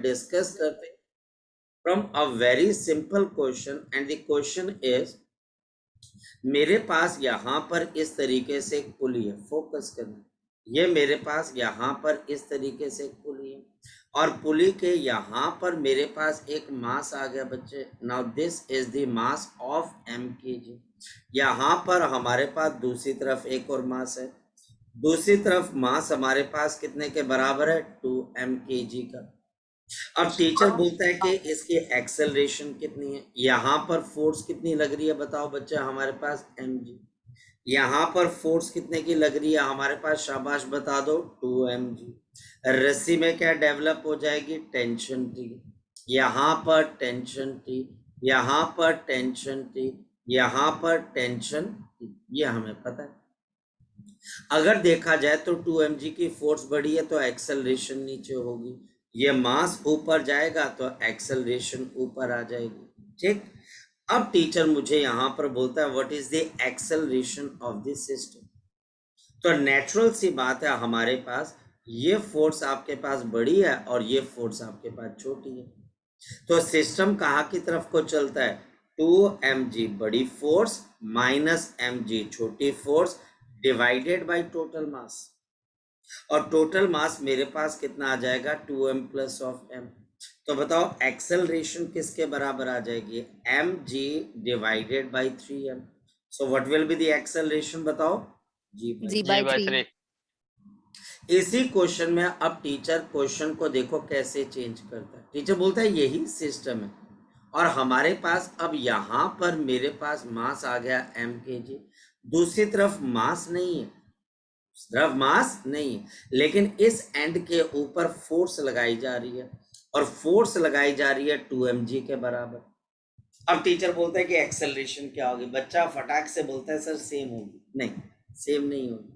Discuss करते हैं from a very simple question, and the question is, मेरे पास यहाँ पर इस तरीके से एक पुली है, फोकस करना, ये मेरे पास यहाँ पर इस तरीके से एक पुली है और पुली के यहाँ पर मेरे पास एक मास आ गया बच्चे। Now this is the mass of mkg। यहाँ पर हमारे पास दूसरी तरफ एक और मास है, दूसरी तरफ मास हमारे पास कितने के बराबर है, 2mkg का। अब टीचर बोलता है कि इसकी एक्सेलरेशन कितनी है, यहाँ पर फोर्स कितनी लग रही है बताओ बच्चे हमारे पास mg, यहाँ पर फोर्स कितने की लग रही है हमारे पास, शाबाश बता दो 2mg। रस्सी में क्या डेवलप हो जाएगी, टेंशन टी, यहाँ पर टेंशन टी, यहाँ पर टेंशन टी, यहाँ पर टेंशन टी, ये हमें पता है। अगर देखा जाए तो 2mg की फोर्स बढ़ी है तो एक्सेलरेशन नीचे होगी, ये मास ऊपर जाएगा तो एक्सेलरेशन ऊपर आ जाएगी, ठीक। अब टीचर मुझे यहाँ पर बोलता है what is the acceleration of this system. तो नेचुरल सी बात है, हमारे पास ये फोर्स आपके पास बड़ी है और ये फोर्स आपके पास छोटी है, तो सिस्टम कहाँ की तरफ को चलता है, 2mg बड़ी फोर्स माइनस mg छोटी force divided by total mass, और टोटल मास मेरे पास कितना आ जाएगा, 2m प्लस ऑफ m। तो बताओ एक्सेलरेशन किसके बराबर आ जाएगी, mg divided by 3m। So what will be the acceleration बताओ, जी बाय 3। इसी क्वेश्चन में अब टीचर क्वेश्चन को देखो कैसे चेंज करता है। टीचर बोलता है यही सिस्टम है और हमारे पास अब यहाँ पर मेरे पास मास आ गया mkg, दूसरी तरफ मास नहीं है, सिर्फ मास नहीं है, लेकिन इस एंड के ऊपर फोर्स लगाई जा रही है और फोर्स लगाई जा रही है 2mg के बराबर। अब टीचर बोलता है कि एक्सेलरेशन क्या होगी, बच्चा फटाक से बोलता है सर सेम होगी, नहीं सेम नहीं होगी।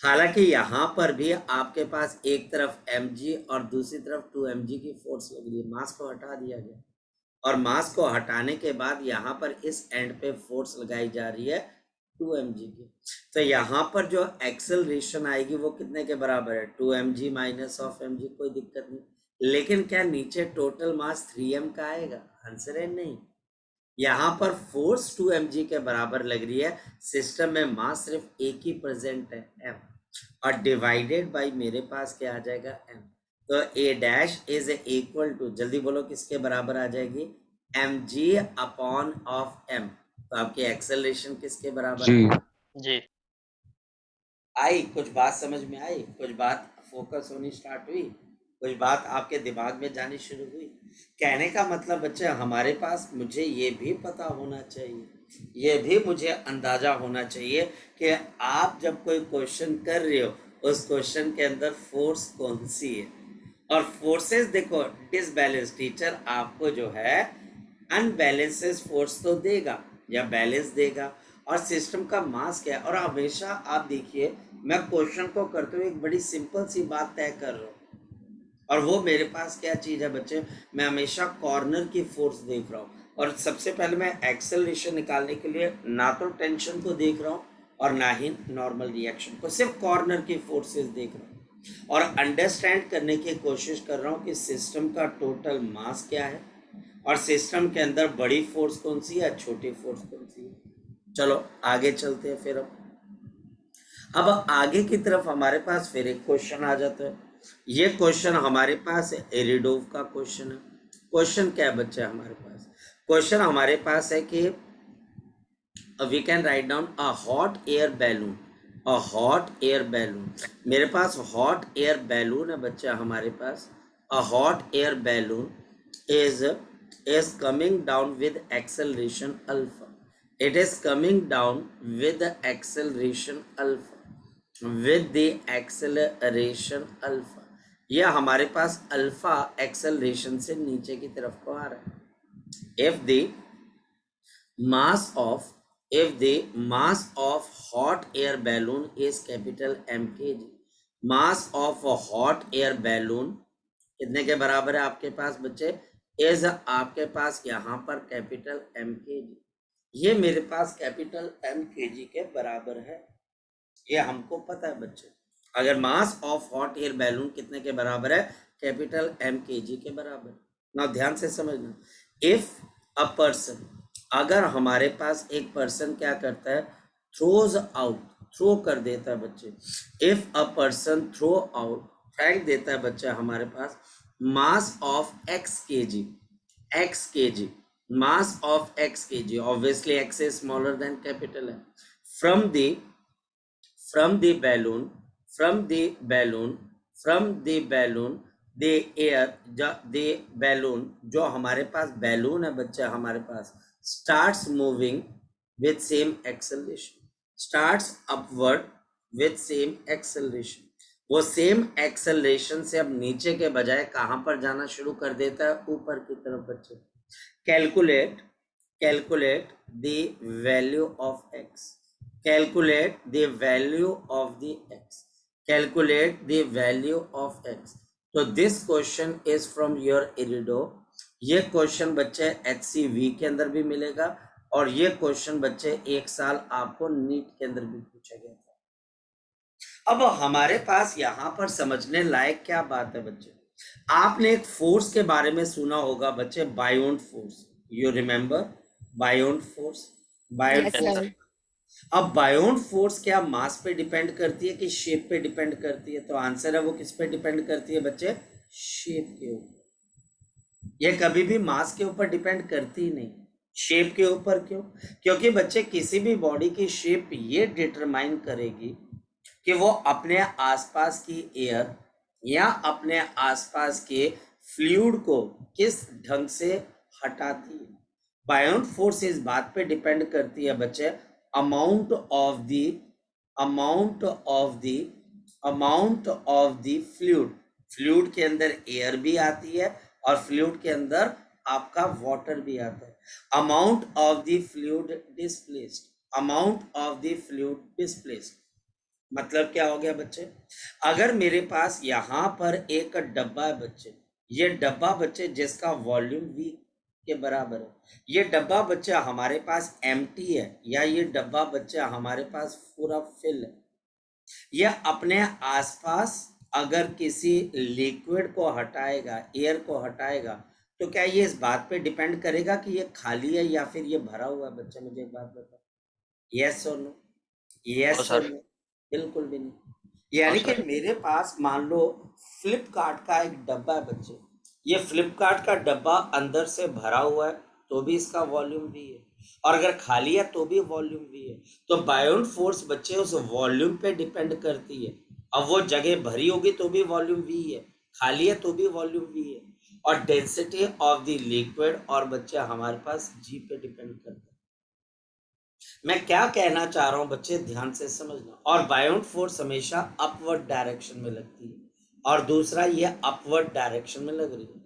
हालांकि यहाँ पर भी आपके पास एक तरफ mg और दूसरी तरफ 2mg की फोर्स लग रही है, मास को हटा दिया गया और मास को हटाने के बाद यहाँ पर इस एंड पे फोर्स लगाई जा रही है 2mg की। तो यहाँ पर जो एक्सेलरेशन आएगी वो कितने के बराबर है, 2mg माइनस ऑफ mg, कोई दिक्कत नहीं। लेकिन क्या नीचे टोटल मास 3m का आएगा, आंसर है नहीं। यहाँ पर फोर्स 2mg के बराबर लग रही है, सिस्टम में मास सिर्फ एक ही प्रेजेंट है m, और डिवाइडेड बाय मेरे पास क्या आ जाएगा m। तो a dash is equal to, जल्दी बोलो किसके बराबर आ जाएगी, mg अपॉन ऑफ m। तो आपकी एक्सेलरेशन किसके बराबर जी जी आई, कुछ बात समझ में आई, कुछ बात फोकस होनी स्टार्ट हुई, कुछ बात आपके दिमाग में जानी शुरू हुई। कहने का मतलब बच्चे हमारे पास, मुझे ये भी पता होना चाहिए, ये भी मुझे अंदाजा होना चाहिए कि आप जब कोई क्वेश्चन कर रहे हो उस क्वेश्चन के अंदर फोर्स कौन सी है। और फोर्सेस देखो, डिसबैलेंस टीचर आपको जो है अनबैलेंसेस फोर्स तो देगा या बैलेंस देगा, और सिस्टम का मास क्या है। और हमेशा आप देखिए, मैं क्वेश्चन को करते हुए एक बड़ी सिंपल सी बात तय कर रहा हूँ, और वो मेरे पास क्या चीज़ है बच्चे, मैं हमेशा कॉर्नर की फोर्स देख रहा हूँ, और सबसे पहले मैं एक्सेलरेशन निकालने के लिए ना तो टेंशन को देख रहा हूँ और ना ही नॉर्मल रिएक्शन को, सिर्फ कॉर्नर की फोर्सेस देख रहा हूँ और अंडरस्टैंड करने की कोशिश कर रहा हूँ कि सिस्टम का टोटल मास क्या है और सिस्टम के अंदर बड़ी फोर्स कौन सी है, छोटी फोर्स कौन सी है। चलो आगे चलते हैं फिर। अब आगे की तरफ हमारे पास फिर एक क्वेश्चन आ जाता है। ये क्वेश्चन हमारे पास एरिडोव का क्वेश्चन है। क्वेश्चन क्या है बच्चे हमारे पास, क्वेश्चन हमारे पास है कि we can write down a hot air balloon, a hot air balloon. मेरे पास हॉट एयर बैलून है बच्चे हमारे पास, a hot air balloon is coming down with acceleration alpha, it is coming down with the acceleration alpha, with the acceleration alpha। यह हमारे पास alpha acceleration से नीचे की तरफ को आ रहा है। if the mass of if the mass of hot air balloon is capital mkg, mass of a hot air balloon कितने के बराबर है आपके पास बच्चे, इज आपके पास यहाँ पर कैपिटल एम के जी, ये मेरे पास कैपिटल एम के जी के बराबर है, ये हमको पता है बच्चे। अगर mass of hot air balloon कितने के बराबर है, कैपिटल M kg के बराबर। ना ध्यान से समझना, इफ अ पर्सन, अगर हमारे पास एक पर्सन क्या करता है, थ्रोज आउट, थ्रो कर देता है बच्चे, if a person throw out, फेंक देता है बच्चा हमारे पास mass of x kg, x kg, mass of x kg, obviously x is smaller than capital M, from the from the balloon from the balloon from the balloon the air, the balloon, जो हमारे पास balloon है बच्चा हमारे पास, starts moving with same acceleration, starts upward with same acceleration, वो same acceleration से अब नीचे के बजाय कहां पर जाना शुरू कर देता है, ऊपर की तरफ बच्चे। Calculate, calculate the value of x, calculate the value of the x, calculate the value of x। तो this question is from your Irodov, ये क्वेश्चन बच्चे HCV के अंदर भी मिलेगा और ये क्वेश्चन बच्चे एक साल आपको नीट के अंदर भी पूछा गया था। अब हमारे पास यहाँ पर समझने लायक क्या बात है बच्चे, आपने एक फोर्स के बारे में सुना होगा बच्चे, बायोंट force, you remember बायोंट force, बायोंट Yes, force. sir. अब बायोंट फोर्स क्या मास पे डिपेंड करती है कि शेप पे डिपेंड करती है, तो आंसर है वो किस पे डिपेंड करती है बच्चे, शेप के ऊपर। ये कभी भी मास के ऊपर डिपेंड करती ही नहीं, शेप के ऊपर। क्यों? क्योंकि बच्चे किसी भी बॉडी की शेप ये डिटरमाइन करेगी कि वो अपने आसपास की एयर या अपने आसपास के फ्लूइड को किस ढंग से हटाती है। बायोंट फोर्स इस बात पे डिपेंड करती है बच्चे, amount of the amount of the amount of the fluid, fluid के अंदर एयर भी आती है और फ्लूइड के अंदर आपका वाटर भी आता है। Amount of the fluid displaced, amount of the fluid displaced मतलब क्या हो गया बच्चे, अगर मेरे पास यहाँ पर एक डब्बा है बच्चे, ये डब्बा बच्चे जिसका वॉल्यूम V के बराबर है, ये डब्बा बच्चा हमारे पास एम्प्टी है या ये डब्बा बच्चा हमारे पास पूरा फिल है, यह अपने आसपास अगर किसी लिक्विड को हटाएगा, एयर को हटाएगा, तो क्या ये इस बात पे डिपेंड करेगा कि ये खाली है या फिर ये भरा हुआ है? बच्चा मुझे एक बात बताओ, यस और नो, नो यस और सर, नो, बिल्कुल भी नहीं। यानी कि मेरे पास मान लो फ्लिपकार्ट का एक डब्बा है बच्चे, ये फ्लिपकार्ट का डब्बा अंदर से भरा हुआ है तो भी इसका वॉल्यूम भी है, और अगर खाली है तो भी वॉल्यूम भी है। तो बायोंट फोर्स बच्चे उस वॉल्यूम पे डिपेंड करती है। अब वो जगह भरी होगी तो भी वॉल्यूम भी है, खाली है तो भी वॉल्यूम भी है, और डेंसिटी ऑफ द लिक्विड और बच्चे हमारे पास जी पे डिपेंड करता है। मैं क्या कहना चाह रहा हूं बच्चे, ध्यान से समझना। और बायोंट फोर्स हमेशा अपवर्ड डायरेक्शन में लगती है, और दूसरा ये अपवर्ड डायरेक्शन में लग रही है।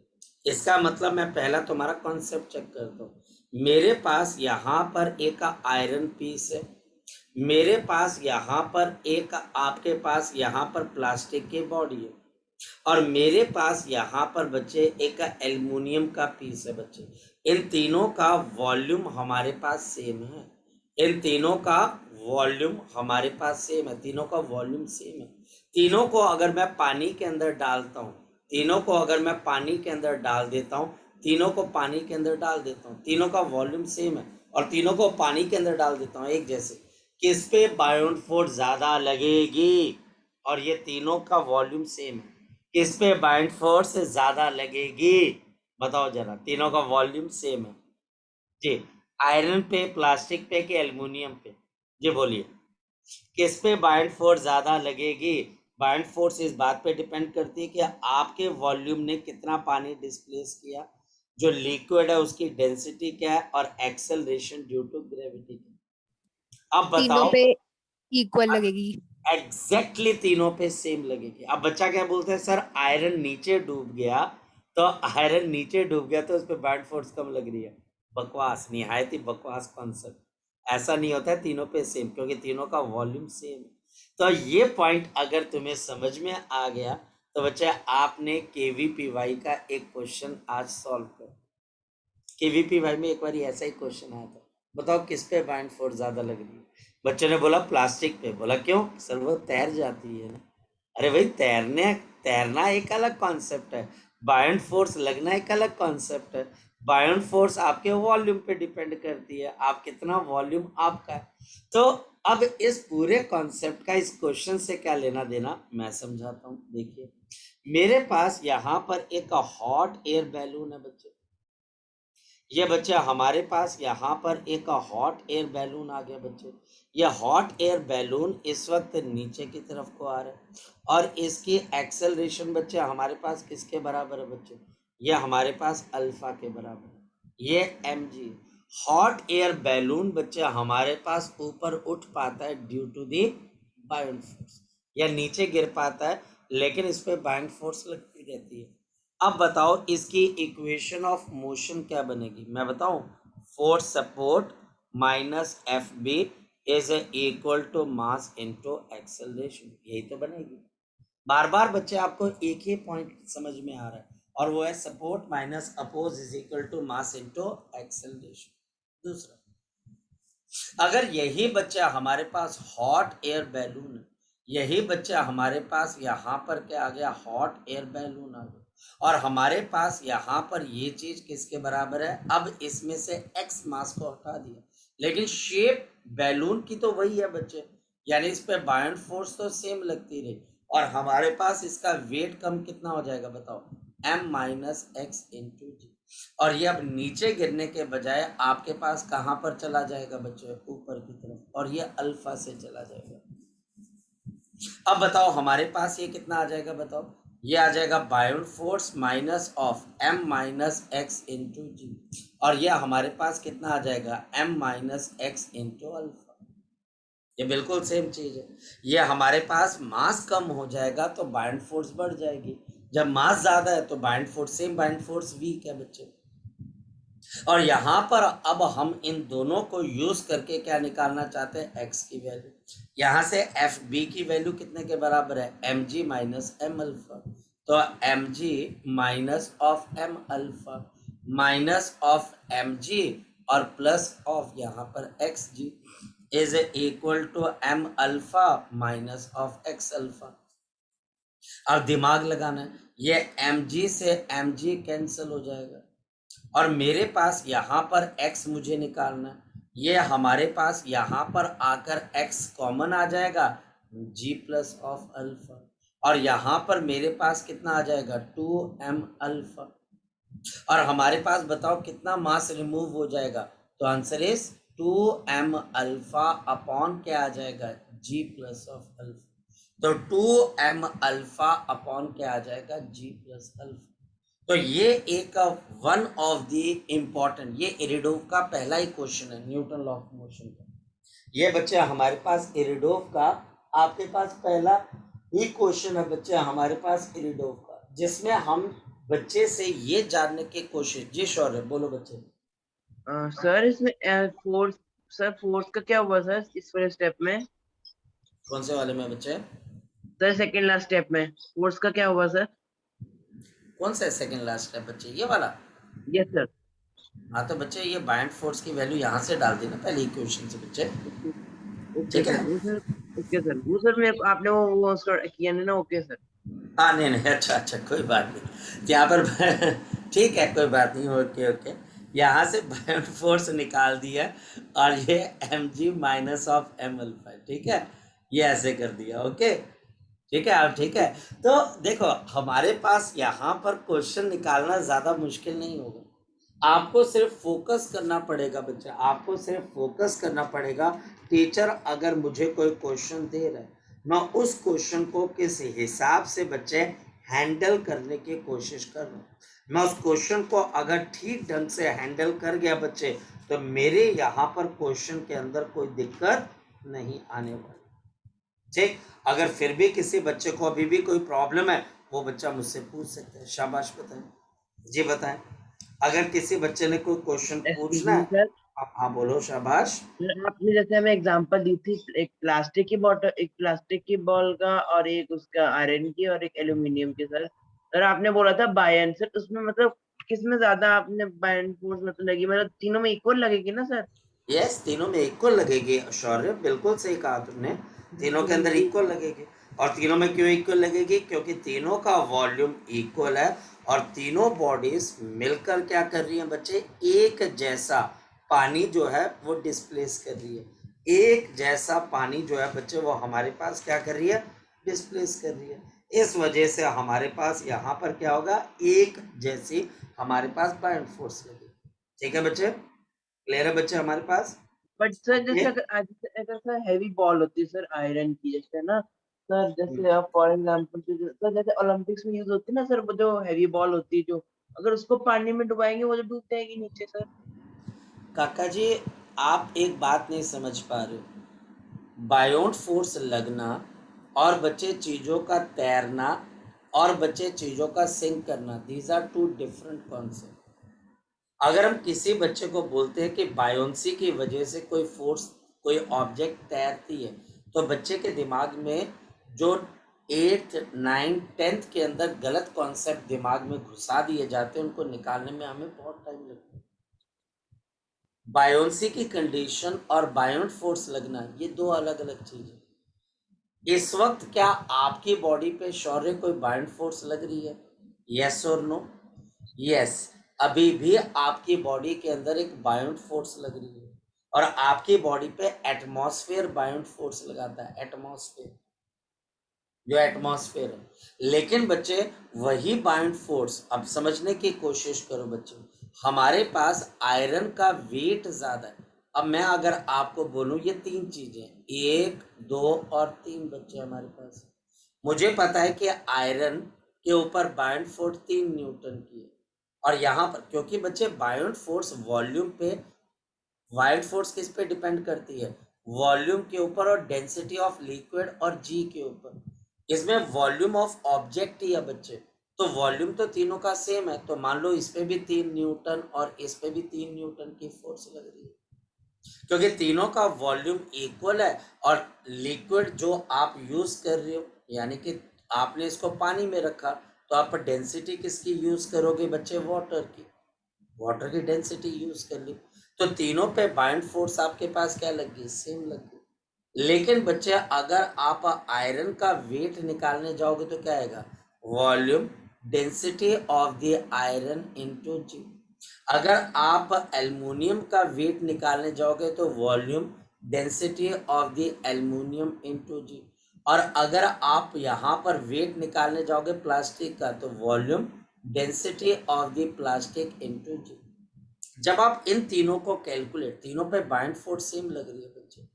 इसका मतलब मैं पहला तुम्हारा कॉन्सेप्ट चेक करता हूं। मेरे पास यहाँ पर एक आयरन पीस है, मेरे पास यहाँ पर एक, आपके पास यहाँ पर प्लास्टिक की बॉडी है, और मेरे पास यहाँ पर बच्चे एक एल्युमिनियम का पीस है बच्चे। इन तीनों का वॉल्यूम हमारे पास सेम है, इन तीनों का वॉल्यूम हमारे पास सेम है, तीनों का वॉल्यूम सेम है। तीनों को अगर मैं पानी के अंदर डालता हूँ, तीनों को अगर मैं पानी के अंदर डाल देता हूँ, तीनों को पानी के अंदर डाल देता हूँ, तीनों का वॉल्यूम सेम है, और तीनों को पानी के अंदर डाल देता हूँ एक जैसे, किस पे बायोंट फोर्स ज्यादा लगेगी? और ये तीनों का वॉल्यूम सेम है, किस पे बायोंट फोर्स ज्यादा लगेगी? बताओ जरा, तीनों का वॉल्यूम सेम है जी, आयरन पे, प्लास्टिक पे कि एल्युमिनियम पे? जी बोलिए, किस पे बायोंट फोर्स ज्यादा लगेगी? बायोंट फोर्स इस बात पे डिपेंड करती है कि आपके वॉल्यूम ने कितना पानी डिस्प्लेस किया, जो लिक्विड है उसकी डेंसिटी क्या है, और एक्सेलरेशन ड्यू टू ग्रेविटी। अब तीनों बताओ, पे इक्वल लगेगी। एग्जैक्टली तीनों पे सेम लगेगी। अब बच्चा क्या बोलते हैं, सर आयरन नीचे डूब गया, तो आयरन नीचे डूब गया तो उस पर बायोंट फोर्स कम लग रही है। बकवास, निहायत ही बकवास कॉन्सेप्ट। ऐसा नहीं होता है, तीनों पे सेम, क्योंकि तीनों का वॉल्यूम सेम है। तो ये पॉइंट अगर तुम्हें समझ में आ गया तो बच्चा आपने केवीपीवाई का एक क्वेश्चन आज सॉल्व कर। केवीपीवाई में एक बार ऐसा ही क्वेश्चन आया था, बताओ किस पे बायोंट फोर्स ज्यादा लग रही है? बच्चे ने बोला प्लास्टिक पे। बोला क्यों? सर वो तैर जाती है ना। अरे भाई तैरना एक अलग कॉन्सेप्ट है, बायोंट फोर्स लगना एक अलग कॉन्सेप्ट है। बायोंट फोर्स आपके वॉल्यूम पे डिपेंड करती है, आप कितना वॉल्यूम आपका है। तो अब इस पूरे कॉन्सेप्ट का इस क्वेश्चन से क्या लेना देना मैं समझाता हूँ। देखिए मेरे पास यहाँ पर एक हॉट एयर बैलून है बच्चे, ये बच्चे हमारे पास यहाँ पर एक हॉट एयर बैलून आ गया बच्चे। ये हॉट एयर बैलून इस वक्त नीचे की तरफ को आ रहा है और इसकी एक्सेलरेशन बच्चे हमारे पास किसके बराबर है बच्चे, ये हमारे पास अल्फा के बराबर है, ये mg। हॉट एयर बैलून बच्चे हमारे पास ऊपर उठ पाता है due to the buoyant force, या नीचे गिर पाता है लेकिन इस पे बायोंट फोर्स लगती रहती है। अब बताओ इसकी इक्वेशन ऑफ मोशन क्या बनेगी, मैं बताऊं, force support minus F B is equal to mass into acceleration, यही तो बनेगी। बार बार बच्चे आपको एक ही पॉइंट समझ में आ रहा है और वो है support minus oppose is equal to mass into acceleration. दूसरा, अगर यही बच्चा हमारे पास हॉट एयर बैलून है, यही बच्चा हमारे पास यहाँ पर क्या आ गया, हॉट एयर बैलून आ गया, और हमारे पास यहाँ पर ये चीज किसके बराबर है, अब इसमें से एक्स मास को हटा दिया लेकिन शेप बैलून की तो वही है बच्चे, यानी इस पे बायोंट फोर्स तो सेम लगती रही और हमारे पास इसका वेट कम कितना हो जाएगा बताओ, m minus X into G, और ये अब नीचे गिरने के बजाय आपके पास कहाँ पर चला जाएगा बच्चे, ऊपर की तरफ, और ये अल्फा से चला जाएगा। अब बताओ हमारे पास ये कितना आ जाएगा बताओ, ये आ जाएगा buoyant force minus of m minus X into G, और ये हमारे पास कितना आ जाएगा m minus X into alpha. ये बिल्कुल सेम चीज है। ये हमारे पास मास कम हो जाएगा तो बायोंट फोर्स बढ़ जाएगी, जब मास ज्यादा है तो बायोंट फोर्स सेम, बायोंट फोर्स वीक है बच्चे। और यहाँ पर अब हम इन दोनों को यूज करके क्या निकालना चाहते हैं, x की वैल्यू। यहाँ से एफ बी की वैल्यू कितने के बराबर है, M G minus M alpha, तो M G minus of M alpha minus of M G और प्लस ऑफ यहाँ पर X G is equal to M alpha minus of X alpha. अब दिमाग लगाना है, ये एम जी से एम जी कैंसिल हो जाएगा और मेरे पास यहाँ पर x मुझे निकालना है, ये हमारे पास यहाँ पर आकर x कॉमन आ जाएगा g प्लस ऑफ अल्फा, और यहाँ पर मेरे पास कितना आ जाएगा 2m अल्फा, और हमारे पास बताओ कितना मास रिमूव हो जाएगा, तो answer is 2m alpha upon क्या आ जाएगा, g प्लस ऑफ अल्फा। तो 2m अल्फा अपॉन क्या आ जाएगा, g प्लस अल्फा। तो ये एक वन ऑफ द इम्पॉर्टेंट, ये इरिडोव का पहला ही क्वेश्चन है न्यूटन लॉ ऑफ मोशन का। ये बच्चे हमारे पास इरिडोव का आपके पास पहला ही क्वेश्चन है बच्चे हमारे पास इरिडोव का, जिसमें हम बच्चे से ये जानने की कोशिश, जी शौर्य बोलो बच्चे। सर इसमें फोर्स, सर फोर्स का क्या हुआ सर इस वाले स्टेप में, कौन से वाले में बच्चे, सर सेकंड लास्ट स्टेप में फोर्स का क्या हुआ सर, कौन सा सेकंड लास्ट है बच्चे, ये वाला। Yes sir. हाँ तो बच्चे ये बायोंट फोर्स की वैल्यू यहाँ से डाल दी ना पहले इक्वेशन से बच्चे, ओके सर, वो सर ओके सर, वो सर मेरे को आपने वो किया नहीं ना, ओके सर। हाँ नहीं नहीं, अच्छा अच्छा कोई बात नहीं, तो यहाँ पर ठीक है कोई बात नहीं, ओके ओके, यहाँ से बायोंट फोर्स निकाल दिया और ये M G minus of M alpha, ठीक है, ये ऐसे कर दिया, ओके ठीक है आप, ठीक है। तो देखो हमारे पास यहाँ पर क्वेश्चन निकालना ज़्यादा मुश्किल नहीं होगा, आपको सिर्फ फोकस करना पड़ेगा बच्चा, आपको सिर्फ फोकस करना पड़ेगा। टीचर अगर मुझे कोई क्वेश्चन दे रहा है, मैं उस क्वेश्चन को किस हिसाब से बच्चे हैंडल करने की कोशिश कर रहा हूँ, मैं उस क्वेश्चन को अगर ठीक ढंग से हैंडल कर गया बच्चे, तो मेरे यहाँ पर क्वेश्चन के अंदर कोई दिक्कत नहीं आने वाली, ठीक। अगर फिर भी किसी बच्चे को अभी भी कोई प्रॉब्लम है, वो बच्चा मुझसे पूछ सकता है, शाबाश बताएं, जी बताएं। अगर किसी बच्चे ने कोई क्वेश्चन पूछना है, सर हाँ बोलो, शाबाश। आपने जैसे हमें एग्जांपल दी थी, एक प्लास्टिक की बॉटल, एक प्लास्टिक की बॉल का और एक उसका आयरन की और एक एल्यूमिनियम की, सर सर आपने बोला था बायन, सर उसमें मतलब किसमें ज्यादा आपने बायन फोर्स मतलब लगी, मतलब तीनों में इक्वल लगेगी ना सर? यस तीनों में इक्वल लगेगी शौर्य, बिल्कुल सही कहा तुमने, तीनों के अंदर इक्वल लगेगी। और तीनों में क्यों इक्वल लगेगी? क्योंकि तीनों का वॉल्यूम इक्वल है और तीनों बॉडीज मिलकर क्या कर रही हैं बच्चे? एक जैसा पानी जो है वो डिस्प्लेस कर रही है। एक जैसा पानी जो है बच्चे वो हमारे पास क्या कर रही है? डिस्प्लेस कर रही है। इस वजह से हमारे पास यहाँ पर क्या होगा? एक जैसी हमारे पास बाउंड फोर्स लगेगी। ठीक है बच्चे? क्लियर है बच्चे हमारे पास? But sir okay. जैसे अगर सर हैवी बॉल होती है सर आयरन की, जैसे ना सर, जैसे आप फॉर एग्जाम्पल सर जैसे ओलंपिक्स में यूज होती है ना सर, वो जो हैवी बॉल होती है, जो अगर उसको पानी में डुबाएंगे वो तो डूब जाएगी नीचे सर। काका जी, आप एक बात नहीं समझ पा रहे हो। बायोंट फोर्स लगना और बच्चे चीज़ों का तैरना और बच्चे चीज़ों का सिंक करना, these are two different concept. अगर हम किसी बच्चे को बोलते हैं कि बायोंसी की वजह से कोई फोर्स, कोई ऑब्जेक्ट तैरती है, तो बच्चे के दिमाग में जो 8th 9th 10th के अंदर गलत कॉन्सेप्ट दिमाग में घुसा दिए जाते हैं, उनको निकालने में हमें बहुत टाइम लगता है। बायोंसी की कंडीशन और बायोंट फोर्स लगना, ये दो अलग अलग चीज है। इस वक्त क्या आपकी बॉडी पे शौर्य कोई बायोंट फोर्स लग रही है? यस और नो? यस, अभी भी आपकी बॉडी के अंदर एक बायोंट फोर्स लग रही है और आपकी बॉडी पे एटमॉस्फेयर बायोंट फोर्स लगाता है। एटमॉस्फेयर, जो एटमॉस्फेयर है। लेकिन बच्चे वही बाउंड फोर्स, अब समझने की कोशिश करो बच्चे, हमारे पास आयरन का वेट ज्यादा है। अब मैं अगर आपको बोलूं ये तीन चीजें, 1 2 और 3 बच्चे हमारे पास, मुझे पता है कि आयरन के ऊपर बाउंड फोर्स 3 न्यूटन की है। और यहाँ पर क्योंकि बच्चे बाउंड फोर्स वॉल्यूम पे, वाइड फोर्स किस पे डिपेंड करती है? वॉल्यूम के ऊपर और डेंसिटी ऑफ लिक्विड और जी के ऊपर। इसमें वॉल्यूम ऑफ ऑब्जेक्ट ही है बच्चे, तो वॉल्यूम तो तीनों का सेम है, तो मान लो इस पे भी 3 न्यूटन और इस पे भी 3 न्यूटन की फोर्स लग रही है, क्योंकि तीनों का वॉल्यूम इक्वल है। और लिक्विड जो आप यूज कर रहे हो, यानी कि आपने इसको पानी में रखा, तो आप डेंसिटी किसकी यूज करोगे बच्चे? वाटर की। वाटर की डेंसिटी यूज कर ली, तो तीनों पे बाइंड फोर्स आपके पास क्या लग गई? सेम लग गई। लेकिन बच्चे अगर आप आयरन का वेट निकालने जाओगे तो क्या आएगा? Volume density of the iron into G. अगर आप एल्युमिनियम का वेट निकालने जाओगे तो volume density of the aluminium into G. और अगर आप यहाँ पर वेट निकालने जाओगे प्लास्टिक का, तो volume density of the plastic into G. जब आप इन तीनों को कैलकुलेट, तीनों पे बाइंड फोर्स सेम लग रही है बच्चे,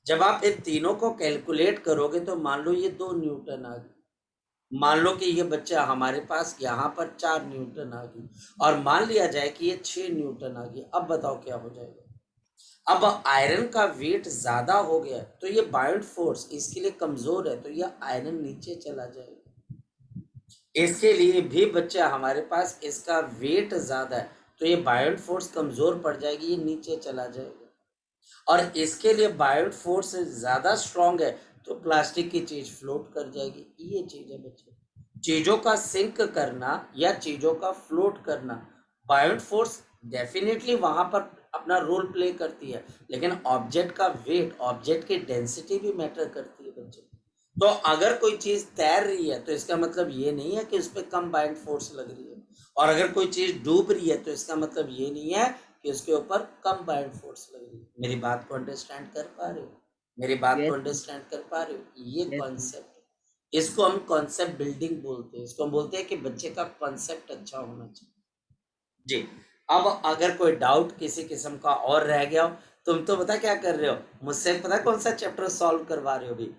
जब आप इन तीनों को कैलकुलेट करोगे तो मान लो ये 2 न्यूटन आ गई, मान लो कि ये बच्चा हमारे पास यहाँ पर 4 न्यूटन आ गई, और मान लिया जाए कि ये 6 न्यूटन आ गई। अब बताओ क्या हो जाएगा? अब आयरन का वेट ज्यादा हो गया तो ये बाइंड फोर्स इसके लिए कमजोर है, तो ये आयरन नीचे चला जाएगा। इसके लिए भी बच्चे हमारे पास इसका वेट ज्यादा है, तो ये बायोट फोर्स कमजोर पड़ जाएगी, ये नीचे चला जाएगा। और इसके लिए बायोट फोर्स ज्यादा स्ट्रांग है, तो प्लास्टिक की चीज फ्लोट कर जाएगी। ये चीज है बच्चे, चीजों का सिंक करना या चीजों का फ्लोट करना, बायोट फोर्स डेफिनेटली वहां पर अपना रोल प्ले करती है, लेकिन ऑब्जेक्ट का वेट, ऑब्जेक्ट की डेंसिटी भी मैटर करती है बच्चे। तो अगर कोई चीज तैर रही है तो इसका मतलब ये नहीं है कि उस पर कम बाइंड फोर्स लग रही है, और अगर कोई चीज डूब रही है तो इसका मतलब ये नहीं है कि उसके ऊपर कम बाइंड फोर्स लग रही है। मेरी बात को अंडरस्टैंड कर पा रहे हो? मेरी बात को यस अंडरस्टैंड कर पा रहे हो? ये यस कॉन्सेप्ट, इसको हम कॉन्सेप्ट बिल्डिंग बोलते हैं। इसको हम बोलते हैं कि बच्चे का कॉन्सेप्ट अच्छा होना चाहिए। जी। अब अगर कोई डाउट किसी किस्म का और रह गया हो, तुम तो पता क्या कर रहे हो, मुझसे पता कौन सा चैप्टर सॉल्व करवा रहे हो अभी?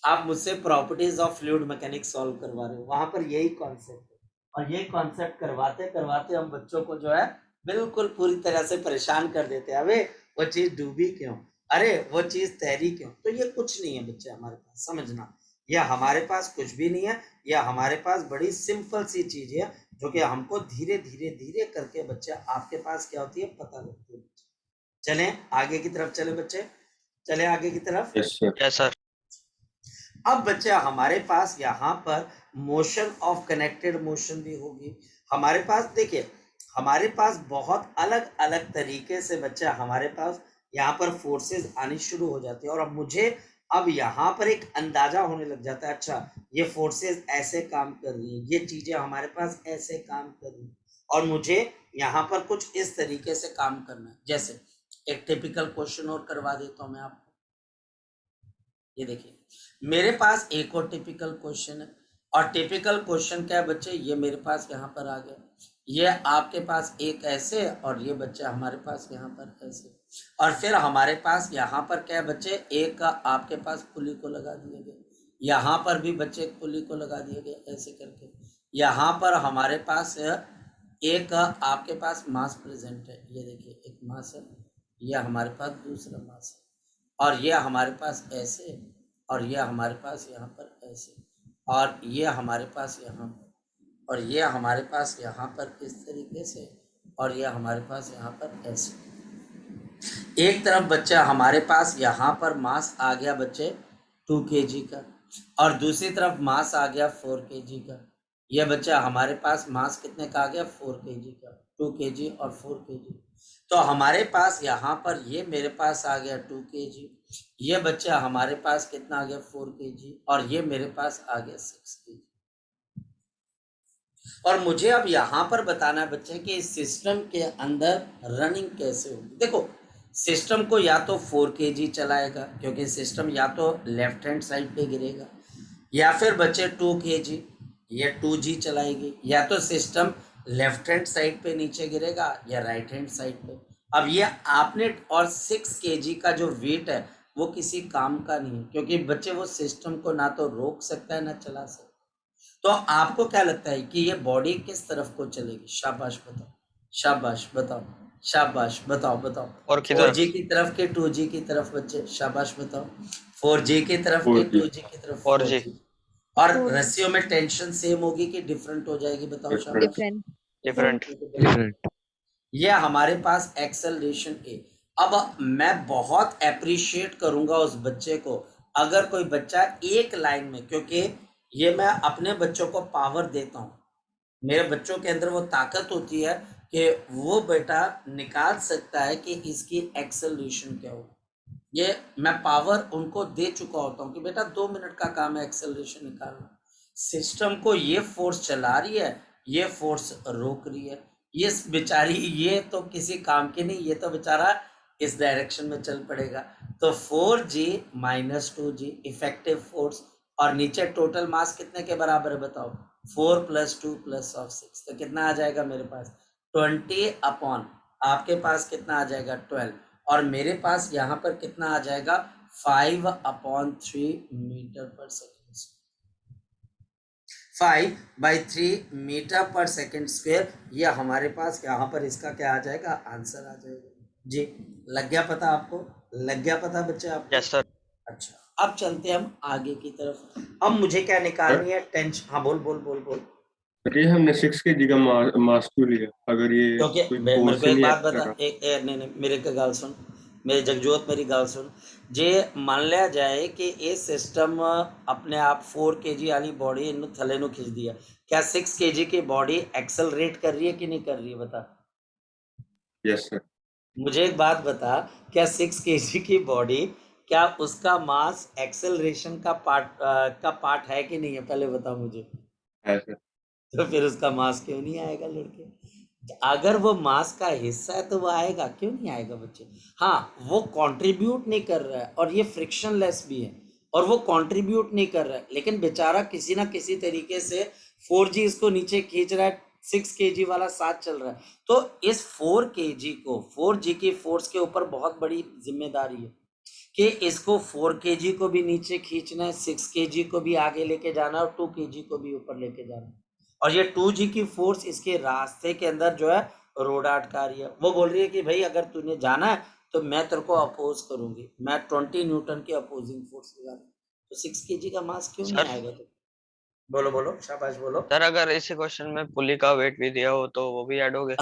आप मुझसे properties of fluid mechanics solve करवा रहे हो, वहां पर यही कॉन्सेप्ट है। और ये कॉन्सेप्ट करवाते करवाते हम बच्चों को जो है बिल्कुल पूरी तरह से परेशान कर देते हैं। अबे वो चीज डूबी क्यों? अरे वो चीज तैरी क्यों? तो ये कुछ नहीं है बच्चे हमारे पास, समझना, यह हमारे पास कुछ भी नहीं है। यह हमारे पास बड़ी सिंपल सी चीज है, जो कि हमको धीरे धीरे धीरे करके बच्चे आपके पास क्या होती है पता लगती है। चलें आगे की तरफ, चले बच्चे, चले आगे की तरफ। Yes sir. Yes sir. अब बच्चे हमारे पास यहाँ पर मोशन ऑफ कनेक्टेड मोशन भी होगी हमारे पास। देखिए हमारे पास बहुत अलग अलग तरीके से बच्चे हमारे पास यहाँ पर फोर्सेस आनी शुरू हो जाती है। और अब मुझे अब यहाँ पर एक अंदाजा होने लग जाता है, अच्छा ये फोर्सेस ऐसे काम कर रही है, ये चीजें हमारे पास ऐसे काम कर रही है, और मुझे यहाँ पर कुछ इस तरीके से काम करना है। जैसे एक टिपिकल क्वेश्चन और करवा देता हूँ मैं आपको। ये देखिए, मेरे पास एक और टिपिकल क्वेश्चन है, और टिपिकल क्वेश्चन क्या है बच्चे, ये मेरे पास यहाँ पर आ गया, ये आपके पास एक ऐसे, और ये बच्चे हमारे पास यहाँ पर ऐसे, और फिर हमारे पास यहाँ पर क्या है बच्चे, एक आपके पास पुली को लगा दिए गए, यहाँ पर भी बच्चे एक पुली को लगा दिए गए ऐसे करके, यहाँ पर हमारे पास एक आपके पास मास प्रेजेंट है, ये देखिए एक मास है, यह हमारे पास दूसरा मास है, और ये हमारे पास ऐसे, और ये हमारे पास यहाँ पर ऐसे, और ये हमारे पास यहाँ पर, और ये हमारे पास यहाँ पर इस तरीके से, और ये हमारे पास यहाँ पर ऐसे। एक तरफ बच्चे हमारे पास यहाँ पर मास आ गया बच्चे 2 kg का, और दूसरी तरफ मास आ गया 4 kg का। ये बच्चा हमारे पास मास कितने का आ गया, 4 kg का, 2 kg और 4 kg। तो हमारे पास यहाँ पर ये मेरे पास आ गया 2 kg, ये बच्चा हमारे पास कितना आ गया 4 kg, और ये मेरे पास आ गया 6 kg। और मुझे अब यहाँ पर बताना है बच्चे कि इस सिस्टम के अंदर रनिंग कैसे होगी। देखो, सिस्टम को या तो 4 kg चलाएगा, क्योंकि सिस्टम या तो लेफ्ट हैंड साइड पे गिरेगा, या फिर बच्चे 2 kg ये 2G चलाएगी, या तो सिस्टम लेफ्ट हैंड साइड पे नीचे गिरेगा या राइट हैंड साइड पे। अब ये आपने और 6 kg का जो वेट है वो किसी काम का नहीं है, क्योंकि बच्चे वो सिस्टम को ना तो रोक सकता है ना चला सकता है। तो आपको क्या लगता है कि ये बॉडी किस तरफ को चलेगी? शाबाश बताओ, शाबाश बताओ, शाबाश बताओ, बताओ। और की 4G की तरफ के 2G की तरफ बच्चे, शाबाश बताओ। 4G की तरफ के 2G की तरफ 4G। 4G। और 4G। रस्सियों में टेंशन सेम होगी कि डिफरेंट हो जाएगी, बताओ शाबाश। डिफरेंट। डिफरेंट। ये हमारे पास एक्सेलरेशन ए। अब मैं बहुत अप्रिशिएट करूंगा उस बच्चे को अगर कोई बच्चा एक लाइन में, क्योंकि ये मैं अपने बच्चों को पावर देता हूँ, मेरे बच्चों के अंदर वो ताकत होती है कि वो बेटा निकाल सकता है कि इसकी एक्सेलरेशन क्या हो। ये मैं पावर उनको दे चुका होता हूँ कि बेटा 2 मिनट का काम है एक्सेलरेशन निकालना। सिस्टम को ये फोर्स चला रही है, ये फोर्स रोक रही है, ये बेचारी ये तो किसी काम की नहीं, ये तो बेचारा इस डायरेक्शन में चल पड़ेगा। तो 4G - 2G इफेक्टिव फोर्स, और नीचे टोटल मास कितने के बराबर है बताओ, 4 + 2 + 6, तो कितना आ जाएगा मेरे पास 20 अपॉन, आपके पास कितना आ जाएगा 12, और मेरे पास यहाँ पर कितना आ जाएगा 5/3 metre per second. 5/3 metre per second square, ये हमारे पास यहाँ पर इसका क्या आ जाएगा, आंसर आ जाएगा जी। लग गया पता आपको, लग गया पता बच्चे आपको? Yes sir. अच्छा, अब चलते हैं हम आगे की तरफ। अब मुझे क्या निकालनी है, टेंशन। हाँ बोल बोल बोल बोल। ये हमने 6 kg का मास क्यों लिया अगर ये क्योंकि कोई मेरे फोर्स को ही एक नहीं बात एक्ट कर बता, रहा। नहीं मेरे का गाल सुन, मेरे जगजोत मेरी गाल सुन। जे मान लिया जाए कि ये सिस्टम अपने आप 4 kg वाली बॉडी इन थले नु खींच दिया, क्या 6 kg की बॉडी एक्सेलरेट कर रही है कि नहीं कर रही है बता? Yes sir. मुझे एक बात बता, क्या 6 kg की बॉडी, क्या उसका मास एक्सेलरेशन का पार्ट है कि नहीं है, पहले बता मुझे। है सर। तो फिर उसका मास क्यों नहीं आएगा लड़के? अगर वो मास का हिस्सा है तो वो आएगा, क्यों नहीं आएगा बच्चे? हाँ, वो कंट्रीब्यूट नहीं कर रहा है, और ये फ्रिक्शनलेस भी है, और वो कंट्रीब्यूट नहीं कर रहा है, लेकिन बेचारा किसी ना किसी तरीके से 4G इसको नीचे खींच रहा है, 6 kg वाला साथ चल रहा है। तो इस 4 kg को 4G की फोर्स के ऊपर बहुत बड़ी जिम्मेदारी है कि इसको 4 kg को भी नीचे खींचना है, 6 kg को भी आगे लेके जाना है, और 2 kg को भी ऊपर लेके जाना है। और ये 2G की फोर्स इसके रास्ते के अंदर जो है रोड अटका रही है। वो बोल रही है कि भाई अगर तूने जाना है तो मैं तेरे को अपोज करूंगी, मैं 20 न्यूटन की अपोजिंग फोर्स लगा दूँ। तो 6 kg का मास क्यों नहीं सर। आएगा? तो बोलो बोलो, शाबाश बोलो। सर अगर इसी क्वेश्चन में पुली का वेट भी दिया हो तो वो भी ऐड हो गए?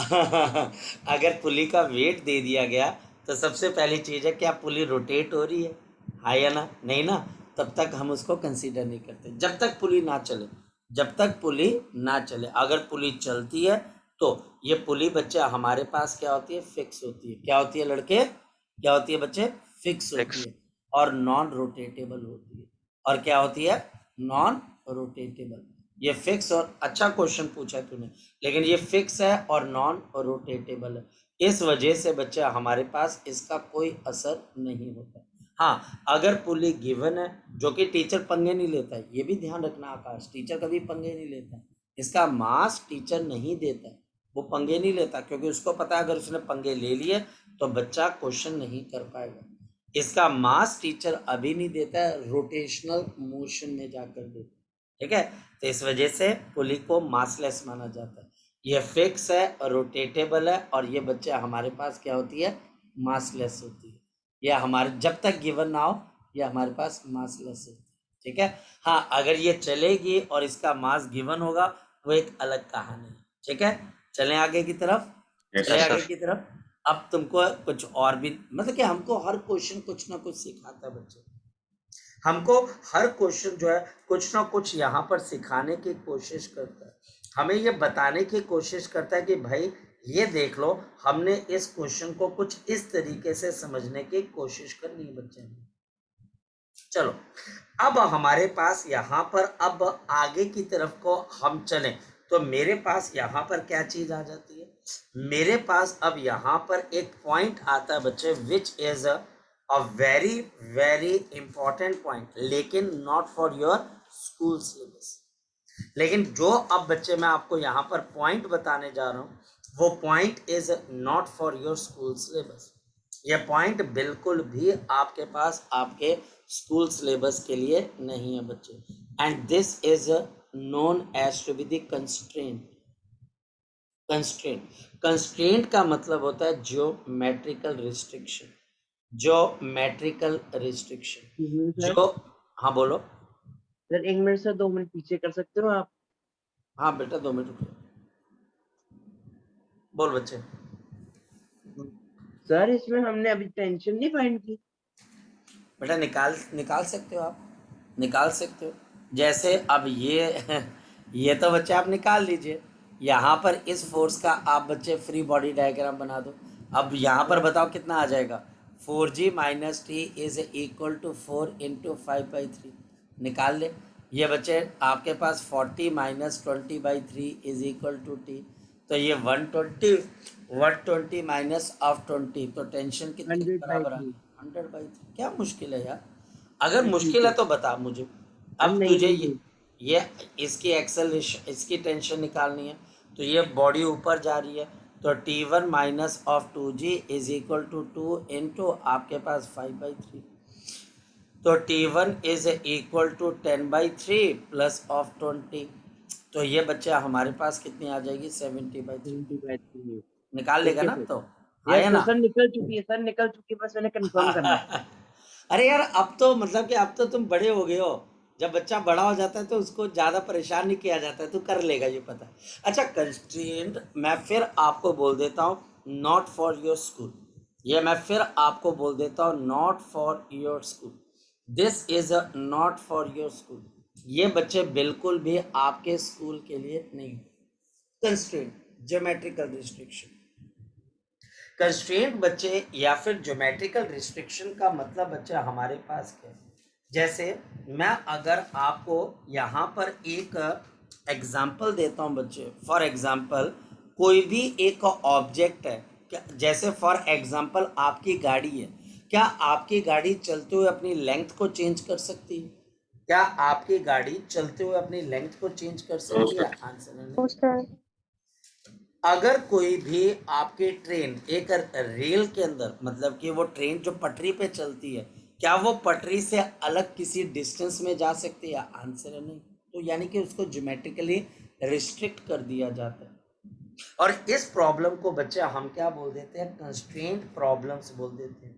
अगर पुली का वेट दे दिया गया तो सबसे पहली चीज है, क्या पुली रोटेट हो रही है? हाँ या ना? नहीं ना, तब तक हम उसको कंसीडर नहीं करते, जब तक पुली ना चले, जब तक पुली ना चले। अगर पुली चलती है तो ये पुली बच्चे हमारे पास क्या होती है, फिक्स होती है। क्या होती है लड़के, क्या होती है बच्चे? फिक्स होती है। और नॉन रोटेटेबल होती है। और क्या होती है? Non rotatable. ये फिक्स और अच्छा क्वेश्चन पूछा तूने, लेकिन ये फिक्स है और नॉन रोटेटेबल है। इस वजह से बच्चा हमारे पास इसका कोई असर नहीं होता। हाँ, अगर पुली गिवन है, जो कि टीचर पंगे नहीं लेता है, ये भी ध्यान रखना आकाश, टीचर कभी पंगे नहीं लेता। इसका मास टीचर नहीं देता, वो पंगे नहीं लेता, क्योंकि उसको पता है अगर उसने पंगे ले लिए तो बच्चा क्वेश्चन नहीं कर पाएगा। इसका मास टीचर अभी नहीं देता है, रोटेशनल मोशन में जाकर देता है। ठीक है, तो इस वजह से पुली को मासलेस माना जाता है। ये फिक्स है, रोटेटेबल है, और ये बच्चे हमारे पास क्या होती है? मासलेस होती है। या हमारे जब तक गिवन ना हो ये हमारे पास मासलेस होती है। ठीक है, हाँ, अगर ये चलेगी और इसका मास गिवन होगा वो एक अलग कहानी है। ठीक है, चलें आगे की तरफ। Yes, चलें sir. आगे की तरफ। अब तुमको कुछ और भी, मतलब कि हमको हर क्वेश्चन कुछ ना कुछ सिखाता है बच्चे। हमको हर क्वेश्चन जो है कुछ ना कुछ यहाँ पर सिखाने की कोशिश करता है, हमें ये बताने की कोशिश करता है कि भाई ये देख लो, हमने इस क्वेश्चन को कुछ इस तरीके से समझने की कोशिश करनी है बच्चे। चलो, अब हमारे पास यहाँ पर अब आगे की तरफ को हम चलें तो मेरे पास यहाँ पर क्या चीज आ जाती है? मेरे पास अब यहाँ पर एक पॉइंट आता है बच्चे, which is a very very important point, लेकिन not for your school syllabus. लेकिन जो अब बच्चे मैं आपको यहाँ पर पॉइंट बताने जा रहा हूँ, वो point is not for your school syllabus. ये पॉइंट बिल्कुल भी आपके पास आपके स्कूल सिलेबस के लिए नहीं है बच्चे। And this is known as to be the constraint. Constraint, constraint का मतलब होता है geometrical restriction. Geometrical restriction sir जो, हाँ बोलो। सर 1 मिनट से 2 मिनट पीछे कर सकते हो आप? हाँ बेटा 2 मिनट रुको, बोल बच्चे। सर इसमें हमने अभी टेंशन नहीं फाइंड की। बेटा निकाल सकते हो, आप निकाल सकते हो। जैसे अब ये तो बच्चे आप निकाल लीजिए। यहाँ पर इस फोर्स का आप बच्चे फ्री बॉडी डायग्राम बना दो। अब यहाँ पर बताओ कितना आ जाएगा? 4g minus T is equal to 4 into 5/3। निकाल ले। ये बच्चे आपके पास 40 minus 20/3 is equal to T, तो ये 120 माइनस ऑफ 20, तो टेंशन कितने के 100/3 बराबर है? 100/3। क्या मुश्किल है यार? अगर मुश्किल है तो बता मुझे। अब नहीं तुझे नहीं ये इसकी एक्सेलरेशन, इसकी टेंशन निकालनी है, तो ये बॉडी ऊपर जा रही है, तो T1 minus of 2g is equal to 2 into आपके पास 5/3, तो T1 is equal to 10/3 plus of 20, तो ये बच्चा हमारे पास कितनी आ जाएगी? 70/3। 70/3। निकाल लेगा ना? सर तो हाँ यस है सर, ना? सर निकल चुकी है, सर निकल चुकी है, बस मैंने कंफर्म करना है। अरे यार, अब तो मतलब कि अब तो तुम बड़े हो गए हो। जब बच्चा बड़ा हो जाता है तो उसको ज्यादा परेशान नहीं किया जाता है, तू कर लेगा, ये पता है। अच्छा, कंस्ट्रेंट मैं फिर आपको बोल देता हूँ, नॉट फॉर योर स्कूल। ये मैं फिर आपको बोल देता हूँ, not for your school. This this a not for your school. ये बच्चे बिल्कुल भी आपके स्कूल के लिए नहीं। Constraint, geometrical restriction. कंस्ट्रेंट बच्चे या फिर ज्योमेट्रिकल रिस्ट्रिक्शन का मतलब बच्चे हमारे पास क्या है? जैसे मैं अगर आपको यहाँ पर एक एग्जाम्पल देता हूँ बच्चे, फॉर एग्जाम्पल कोई भी एक ऑब्जेक्ट है, क्या जैसे फॉर एग्जाम्पल आपकी गाड़ी है, क्या आपकी गाड़ी चलते हुए अपनी लेंथ को चेंज कर सकती है? क्या आपकी गाड़ी चलते हुए अपनी लेंथ को चेंज कर सकती है? आंसर है नहीं। अगर कोई भी आपकी ट्रेन एक रेल के अंदर, मतलब कि वो ट्रेन जो पटरी पे चलती है, क्या वो पटरी से अलग किसी डिस्टेंस में जा सकती है? आंसर है नहीं। तो यानी कि उसको ज्योमेट्रिकली रिस्ट्रिक्ट कर दिया जाता है। और इस प्रॉब्लम को बच्चे हम क्या बोल देते हैं? कंस्ट्रेंट प्रॉब्लम्स बोल देते हैं।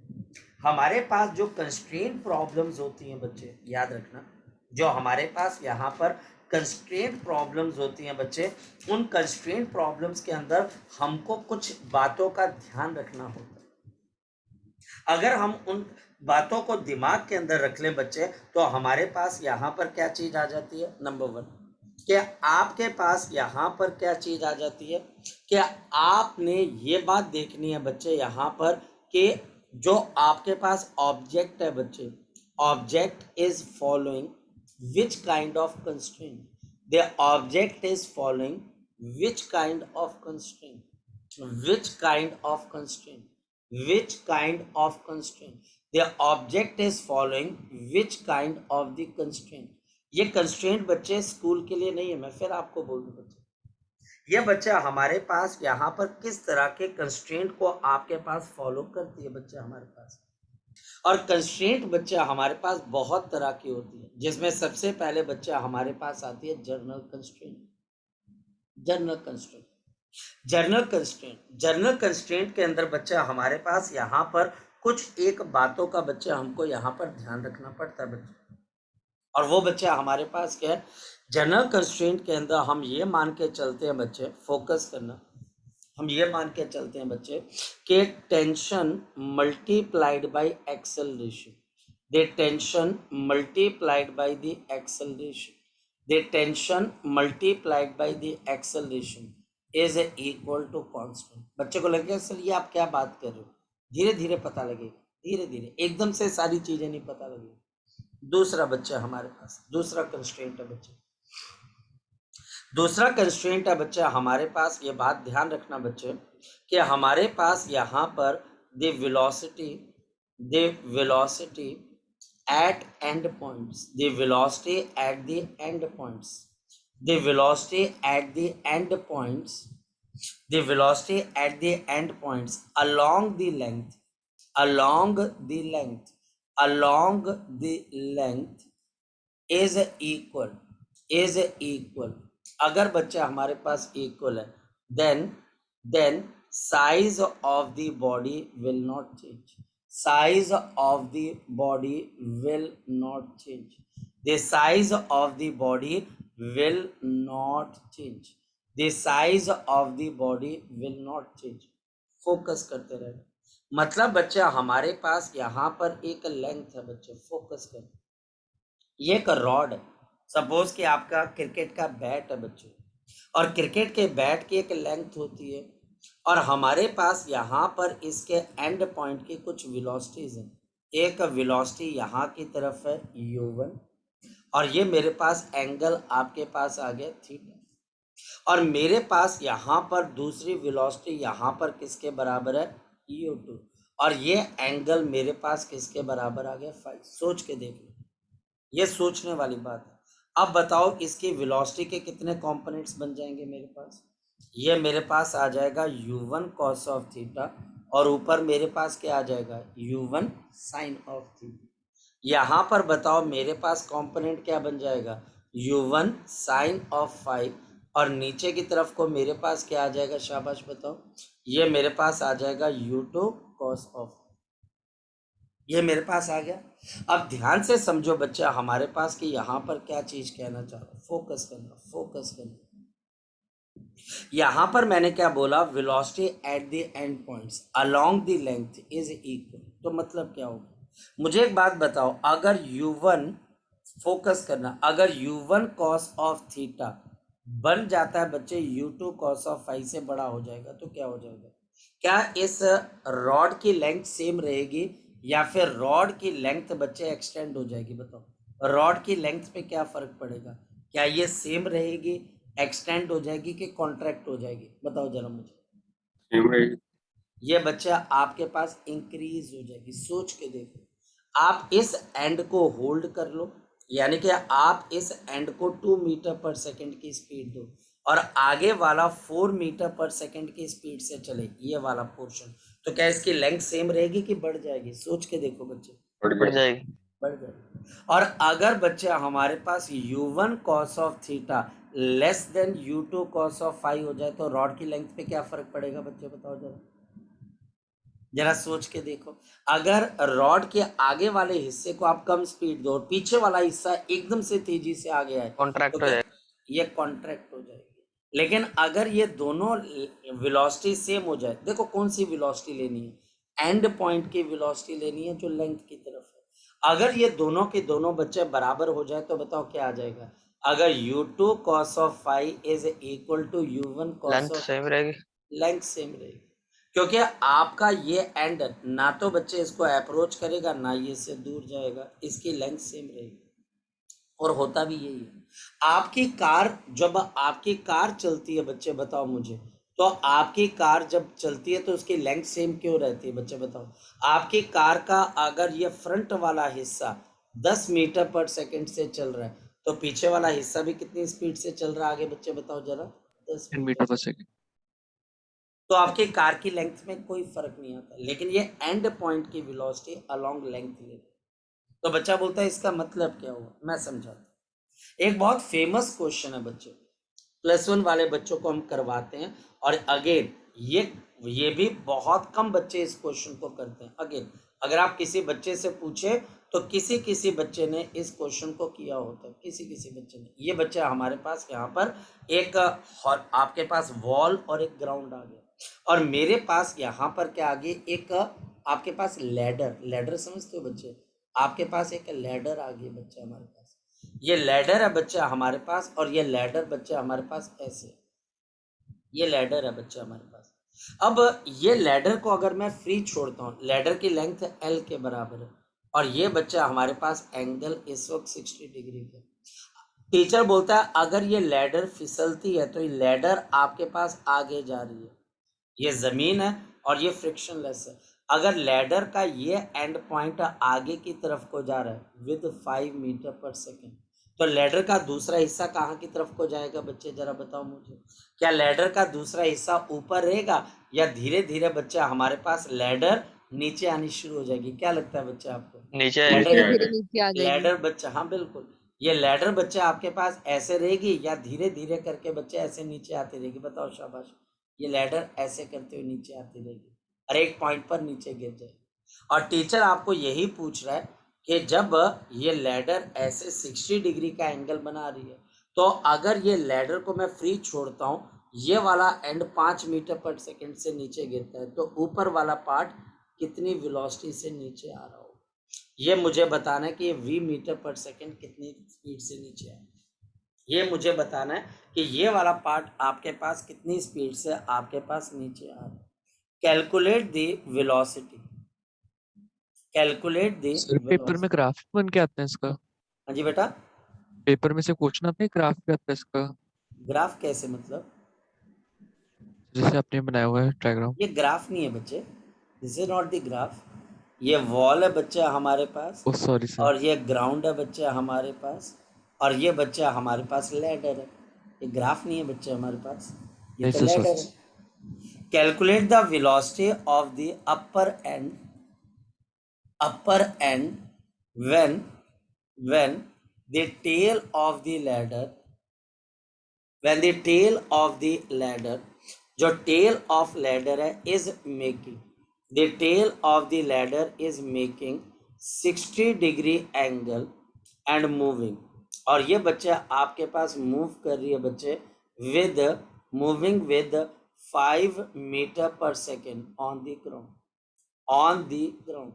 हमारे पास जो कंस्ट्रेंट प्रॉब्लम्स होती हैं बच्चे, याद रखना, जो हमारे पास यहाँ पर कंस्ट्रेंट प्रॉब्लम्स होती हैं बच्चे, उन कंस्ट्रेंट प्रॉब्लम्स के अंदर हमको कुछ बातों का ध्यान रखना होता है। अगर हम उन बातों को दिमाग के अंदर रख लें बच्चे, तो हमारे पास यहाँ पर क्या चीज आ जाती है? नंबर 1, कि आपके पास यहाँ पर क्या चीज आ जाती है कि आपने ये बात देखनी है बच्चे यहाँ पर कि जो आपके पास ऑब्जेक्ट है बच्चे, object is following which kind of constraint? The object is following which kind of constraint? Which kind of constraint? Which kind of constraint? The object is following which kind of the constraint? ये constraint बच्चे school के लिए नहीं है, मैं फिर आपको बोल दूं बच्चे, ये बच्चा हमारे पास यहाँ पर किस तरह के कंस्ट्रेंट को आपके पास फॉलो करती है बच्चा हमारे पास। और कंस्ट्रेंट बच्चा हमारे पास बहुत तरह की होती है, जिसमें सबसे पहले बच्चा हमारे पास आती है journal constraint. Journal constraint, journal constraint, journal constraint के अंदर बच्चा हमारे पास यहाँ पर कुछ एक बातों का बच्चा हमको यहाँ पर ध्यान रखना पड़ता है बच्चा, और वो बच्चा हमारे पास क्या है, जनरल कंस्ट्रेंट के अंदर हम ये मान के चलते हैं बच्चे, फोकस करना, हम ये मान के चलते हैं बच्चे कि tension multiplied by acceleration, the tension multiplied by the acceleration, the tension multiplied by the acceleration is equal to constant. बच्चे को लगेगा सर ये आप क्या बात कर रहे हो, धीरे धीरे पता लगेगा, धीरे धीरे, एकदम से सारी चीजें नहीं पता लगेगी। दूसरा बच्चा हमारे पास, दूसरा कंस्ट्रेंट है बच्चे, दूसरा कंस्ट्रेंट है बच्चा हमारे पास, ये बात ध्यान रखना बच्चे कि हमारे पास यहाँ पर the velocity eight and points, the velocity at the end points, the velocity at the end points, the velocity at the end points along the length, along the length, along the length is equal, अगर बच्चा हमारे पास equal है, then size of the body will not change, size of the body will not change, the size of the body will not change, the size of the body will not change। Focus करते रहे, मतलब बच्चा हमारे पास यहाँ पर एक length है बच्चे, फोकस कर, ये एक रॉड है, सपोज कि आपका क्रिकेट का बैट है बच्चे, और क्रिकेट के बैट की एक लेंथ होती है, और हमारे पास यहाँ पर इसके एंड पॉइंट की कुछ वेलोसिटीज हैं। एक वेलोसिटी यहाँ की तरफ है u1, और ये मेरे पास एंगल आपके पास आ गया थीटा, और मेरे पास यहाँ पर दूसरी वेलोसिटी यहाँ पर किसके बराबर है u2, और ये एंगल मेरे पास किसके बराबर आ गया फाई। सोच के देख लो, ये सोचने वाली बात है। अब बताओ इसकी वेलोसिटी के कितने कंपोनेंट्स बन जाएंगे मेरे पास, ये मेरे पास आ जाएगा u1 cos ऑफ थीटा, और ऊपर मेरे पास क्या आ जाएगा u1 sin ऑफ थीटा। यहाँ पर बताओ मेरे पास कंपोनेंट क्या बन जाएगा u1 sin ऑफ फाई, और नीचे की तरफ को मेरे पास क्या आ जाएगा, शाबाश बताओ, ये मेरे पास आ जाएगा u2 cos ऑफ, ये मेरे पास आ गया। अब ध्यान से समझो बच्चा हमारे पास कि यहाँ पर क्या चीज कहना चाह रहा हूँ, फोकस करना, फोकस करना। यहाँ पर मैंने क्या बोला, velocity at the end points along the length is equal, तो मतलब क्या होगा, मुझे एक बात बताओ, अगर u1, फोकस करना, अगर u1 cos ऑफ थीटा बन जाता है बच्चे u2 cos ऑफ फाई से बड़ा हो जाएगा, तो क्या हो जाएगा, क्या इस रॉड की लेंथ सेम रहेगी या फिर रॉड की लेंथ बच्चे एक्सटेंड हो जाएगी। बताओ रॉड की लेंथ पे क्या फर्क पड़ेगा, क्या ये सेम रहेगी, एक्सटेंड हो जाएगी कि कॉन्ट्रैक्ट हो जाएगी, बताओ जरा मुझे। सेम रहेगी। ये बच्चा आपके पास इंक्रीज हो जाएगी। सोच के देखो, आप इस एंड को होल्ड कर लो, यानी कि आप इस एंड को 2 मीटर पर सेकंड की स्पीड दो, और आगे वाला 4 मीटर पर सेकंड की स्पीड से चले, ये वाला पोर्शन, तो क्या इसकी लेंथ सेम रहेगी कि बढ़ जाएगी। सोच के देखो बच्चे, बढ़ जाएगी। बढ़ जाएगी। और अगर बच्चे हमारे पास u1 cos of theta less than u2 cos of phi हो जाए, तो रॉड की लेंथ पे क्या फर्क पड़ेगा बच्चे, बताओ जरा, जरा सोच के देखो। अगर रॉड के आगे वाले हिस्से को आप कम स्पीड दो और पीछे वाला हिस्सा एकदम से तेजी से आ गया है, कॉन्ट्रैक्ट तो हो जाएगा, ये कॉन्ट्रैक्ट हो जाएगी। लेकिन अगर ये दोनों वेलोसिटी सेम हो जाए, देखो कौन सी वेलोसिटी लेनी है, एंड पॉइंट की वेलोसिटी लेनी है जो लेंथ की तरफ है। अगर ये दोनों के दोनों बच्चे बराबर हो जाए तो बताओ क्या आ जाएगा, अगर u2 cos of phi is equal to u1 cos length of, same रहेगी। लेंथ सेम रहेगी। क्योंकि आपका ये एंड ना तो बच्चे इसको अप्रोच करेगा ना ये इससे दूर जाएगा, इसकी लेंथ सेम रहेगी। और होता भी यही है। आपकी कार, जब आपकी कार चलती है बच्चे बताओ मुझे, तो आपकी कार जब चलती है तो उसकी लेंथ सेम क्यों रहती है बच्चे बताओ? आपकी कार का अगर ये फ्रंट वाला हिस्सा 10 मीटर पर सेकंड से चल रहा है तो पीछे वाला हिस्सा भी कितनी स्पीड से चल रहा है आगे बच्चे बताओ जरा? 10 10 मीटर। मीटर पर सेकंड। तो आपकी कार की लेंथ में कोई फर्क नहीं आता, लेकिन ये एंड पॉइंट की वेलोसिटी अलोंग लेंथ ले। तो बच्चा बोलता है इसका मतलब क्या हुआ, मैं समझाता हूं। एक बहुत फेमस क्वेश्चन है बच्चे, +1 वाले बच्चों को हम करवाते हैं, और अगेन ये भी बहुत कम बच्चे इस क्वेश्चन को करते हैं। अगेन अगर आप किसी बच्चे से पूछे तो किसी बच्चे ने इस क्वेश्चन को किया होता है, किसी बच्चे ने। ये बच्चा हमारे पास यहाँ पर एक आपके पास वॉल और एक ग्राउंड आ गया, और मेरे पास यहाँ पर क्या आ गई, एक आपके पास लैडर समझते हो बच्चे? आपके पास एक लैडर आ गई बच्चे हमारे पास। ये लैडर है बच्चा हमारे पास, और ये लैडर बच्चा हमारे पास ऐसे, ये लैडर है बच्चा हमारे पास। अब ये लैडर को अगर मैं फ्री छोड़ता हूँ, लैडर की लेंथ L के बराबर है, और ये बच्चा हमारे पास एंगल इस वक्त 60 डिग्री का। टीचर बोलता है अगर ये लैडर फिसलती है तो ये लैडर आपके पास आगे जा रही है, ये ज़मीन है और ये फ्रिक्शनलेस है। अगर लैडर का ये एंड पॉइंट आगे की तरफ को जा रहा है विद 5 मीटर पर सेकेंड, तो लैडर का दूसरा हिस्सा कहाँ की तरफ को जाएगा बच्चे जरा बताओ मुझे? क्या लैडर का दूसरा हिस्सा ऊपर रहेगा, या धीरे धीरे बच्चा हमारे पास लैडर नीचे आनी शुरू हो जाएगी? क्या लगता है बच्चा आपको? नीचे धीरे लैडर धीरे नीचे आ जाएगी। लैडर बच्चा, हाँ बिल्कुल, ये लैडर बच्चा आपके पास ऐसे रहेगी, या धीरे धीरे करके बच्चे ऐसे नीचे आती रहेगी? बताओ शाबाश। ये लैडर ऐसे करते हुए नीचे आती रहेगी और एक पॉइंट पर नीचे गिर जाएगी। और टीचर आपको यही पूछ रहा है कि जब ये लैडर ऐसे 60 डिग्री का एंगल बना रही है, तो अगर ये लैडर को मैं फ्री छोड़ता हूँ, ये वाला एंड 5 मीटर पर सेकंड से नीचे गिरता है, तो ऊपर वाला पार्ट कितनी वेलोसिटी से नीचे आ रहा होगा? ये मुझे बताना है कि ये v मीटर पर सेकंड कितनी स्पीड से नीचे आए। ये मुझे बताना है कि ये वाला पार्ट आपके पास कितनी स्पीड से आपके पास नीचे आ रहा है। Calculate the velocity, calculate the sir paper में ग्राफ बन के आता है इसका? हाँ जी बेटा। पेपर में से क्वेश्चन आता है, ग्राफ भी आता है इसका? ग्राफ कैसे मतलब? जैसे आपने बनाया हुआ है डायग्राम। ये ग्राफ नहीं है बच्चे, this is not the graph. ये वॉल है बच्चा हमारे पास, ओह सॉरी सर। और ये ग्राउंड है बच्चा हमारे पास, और ये बच्चा हमारे पास लैडर है। ये ग्राफ नहीं है बच्चे हमारे पास, ये नहीं तो सर लैडर सर। है। Calculate the velocity of the upper and when the tail of the ladder, when the tail of the ladder, जो tail of ladder है is making, the tail of the ladder is making 60 degree angle and moving, और ये बच्चा आपके पास move कर रही है बच्चे with moving with 5 meter per second on the ground, on the ground,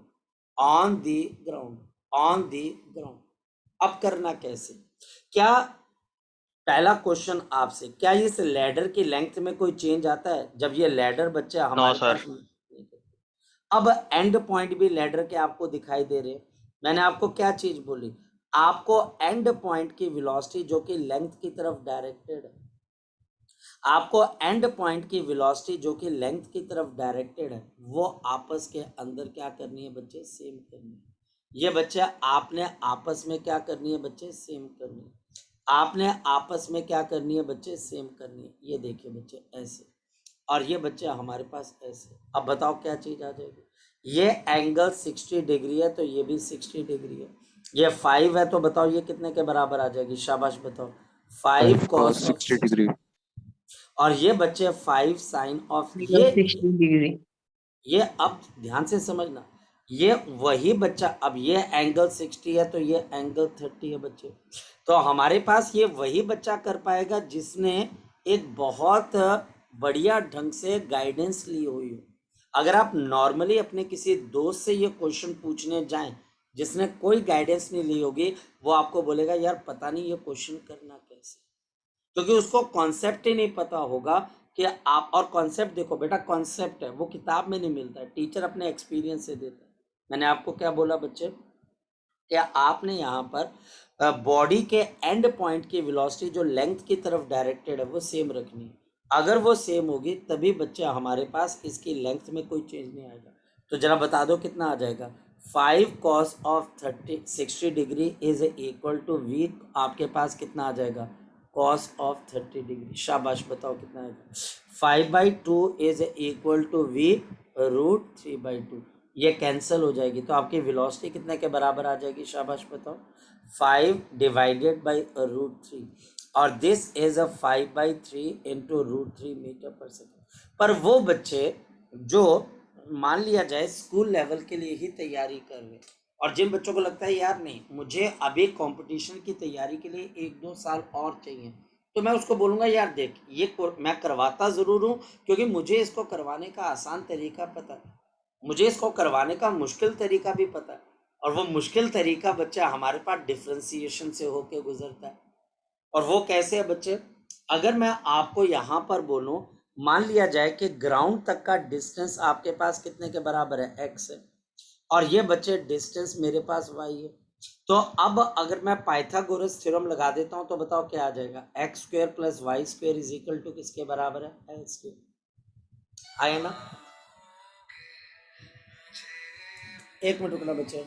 on the ground, on the ground। अब करना कैसे? क्या पहला क्वेश्चन आपसे, क्या इस लैडर की लेंथ में कोई चेंज आता है जब ये लैडर बच्चा हमारे सर। पास नहीं करता? अब एंड पॉइंट भी लैडर के आपको दिखाई दे रहे हैं। मैंने आपको क्या चीज बोली? आपको एंड पॉइंट की वेलोसिटी जो कि लेंथ की तरफ डायरेक्टेड है, आपको एंड पॉइंट की वेलोसिटी जो कि लेंथ की तरफ डायरेक्टेड है, वो आपस के अंदर क्या करनी है बच्चे? सेम करनी है। ये बच्चे आपने आपस में क्या करनी है बच्चे? सेम करनी है। आपने आपस में क्या करनी है बच्चे? सेम करनी है। ये देखिए बच्चे ऐसे, और ये बच्चे हमारे पास ऐसे। अब बताओ क्या चीज आ जाएगी? ये एंगल 60 डिग्री है तो ये भी 60 डिग्री है। ये 5 है तो बताओ ये कितने के बराबर आ जाएगी? शाबाश बताओ। 5 cos 60 डिग्री। और ये बच्चे 5 साइन ऑफ, 60 डिग्री। ये अब ध्यान से समझना, ये वही बच्चा, अब ये एंगल 60 है तो ये एंगल 30 है बच्चे। तो हमारे पास ये वही बच्चा कर पाएगा जिसने एक बहुत बढ़िया ढंग से गाइडेंस ली हुई हो। अगर आप नॉर्मली अपने किसी दोस्त से ये क्वेश्चन पूछने जाएं जिसने कोई गाइडेंस नहीं ली होगी, वो आपको बोलेगा यार पता नहीं ये क्वेश्चन करना कैसे, क्योंकि उसको कॉन्सेप्ट ही नहीं पता होगा कि आप, और कॉन्सेप्ट देखो बेटा, कॉन्सेप्ट है वो किताब में नहीं मिलता है, टीचर अपने एक्सपीरियंस से देता है। मैंने आपको क्या बोला बच्चे, क्या आपने यहाँ पर बॉडी के एंड पॉइंट की वेलोसिटी जो लेंथ की तरफ डायरेक्टेड है वो सेम रखनी है। अगर वो सेम होगी तभी बच्चे हमारे पास इसकी लेंथ में कोई चेंज नहीं आएगा। तो जरा बता दो कितना आ जाएगा। 5 cos of 60 degree is equal to v, आपके पास कितना आ जाएगा, cos ऑफ 30 डिग्री। शाबाश, बताओ कितना आएगा। 5/2 is equal to v root 3/2, ये कैंसिल हो जाएगी तो आपकी वेलोसिटी कितने के बराबर आ जाएगी, शाबाश बताओ, 5 डिवाइडेड बाई रूट 3, और दिस this is 5/3 into root 3 metre per second. पर वो बच्चे जो मान लिया जाए स्कूल लेवल के लिए ही तैयारी कर रहे, और जिन बच्चों को लगता है यार नहीं मुझे अभी कंपटीशन की तैयारी के लिए 1-2 साल और चाहिए, तो मैं उसको बोलूँगा यार देख ये मैं करवाता ज़रूर हूँ क्योंकि मुझे इसको करवाने का आसान तरीका पता है, मुझे इसको करवाने का मुश्किल तरीका भी पता है, और वो मुश्किल तरीका बच्चा हमारे पास डिफ्रेंसिएशन से होके गुजरता है। और वो कैसे है बच्चे, अगर मैं आपको यहाँ पर बोलूँ, मान लिया जाए कि ग्राउंड तक का डिस्टेंस आपके पास कितने के बराबर है, x है, और ये बच्चे डिस्टेंस मेरे पास y है। तो अब अगर मैं पाइथागोरस थ्योरम लगा देता हूँ तो बताओ क्या आ जाएगा, x square plus Y square is equal to किसके बराबर है, एल स्क्वायर। आया ना, एक मिनट रुकना बच्चे।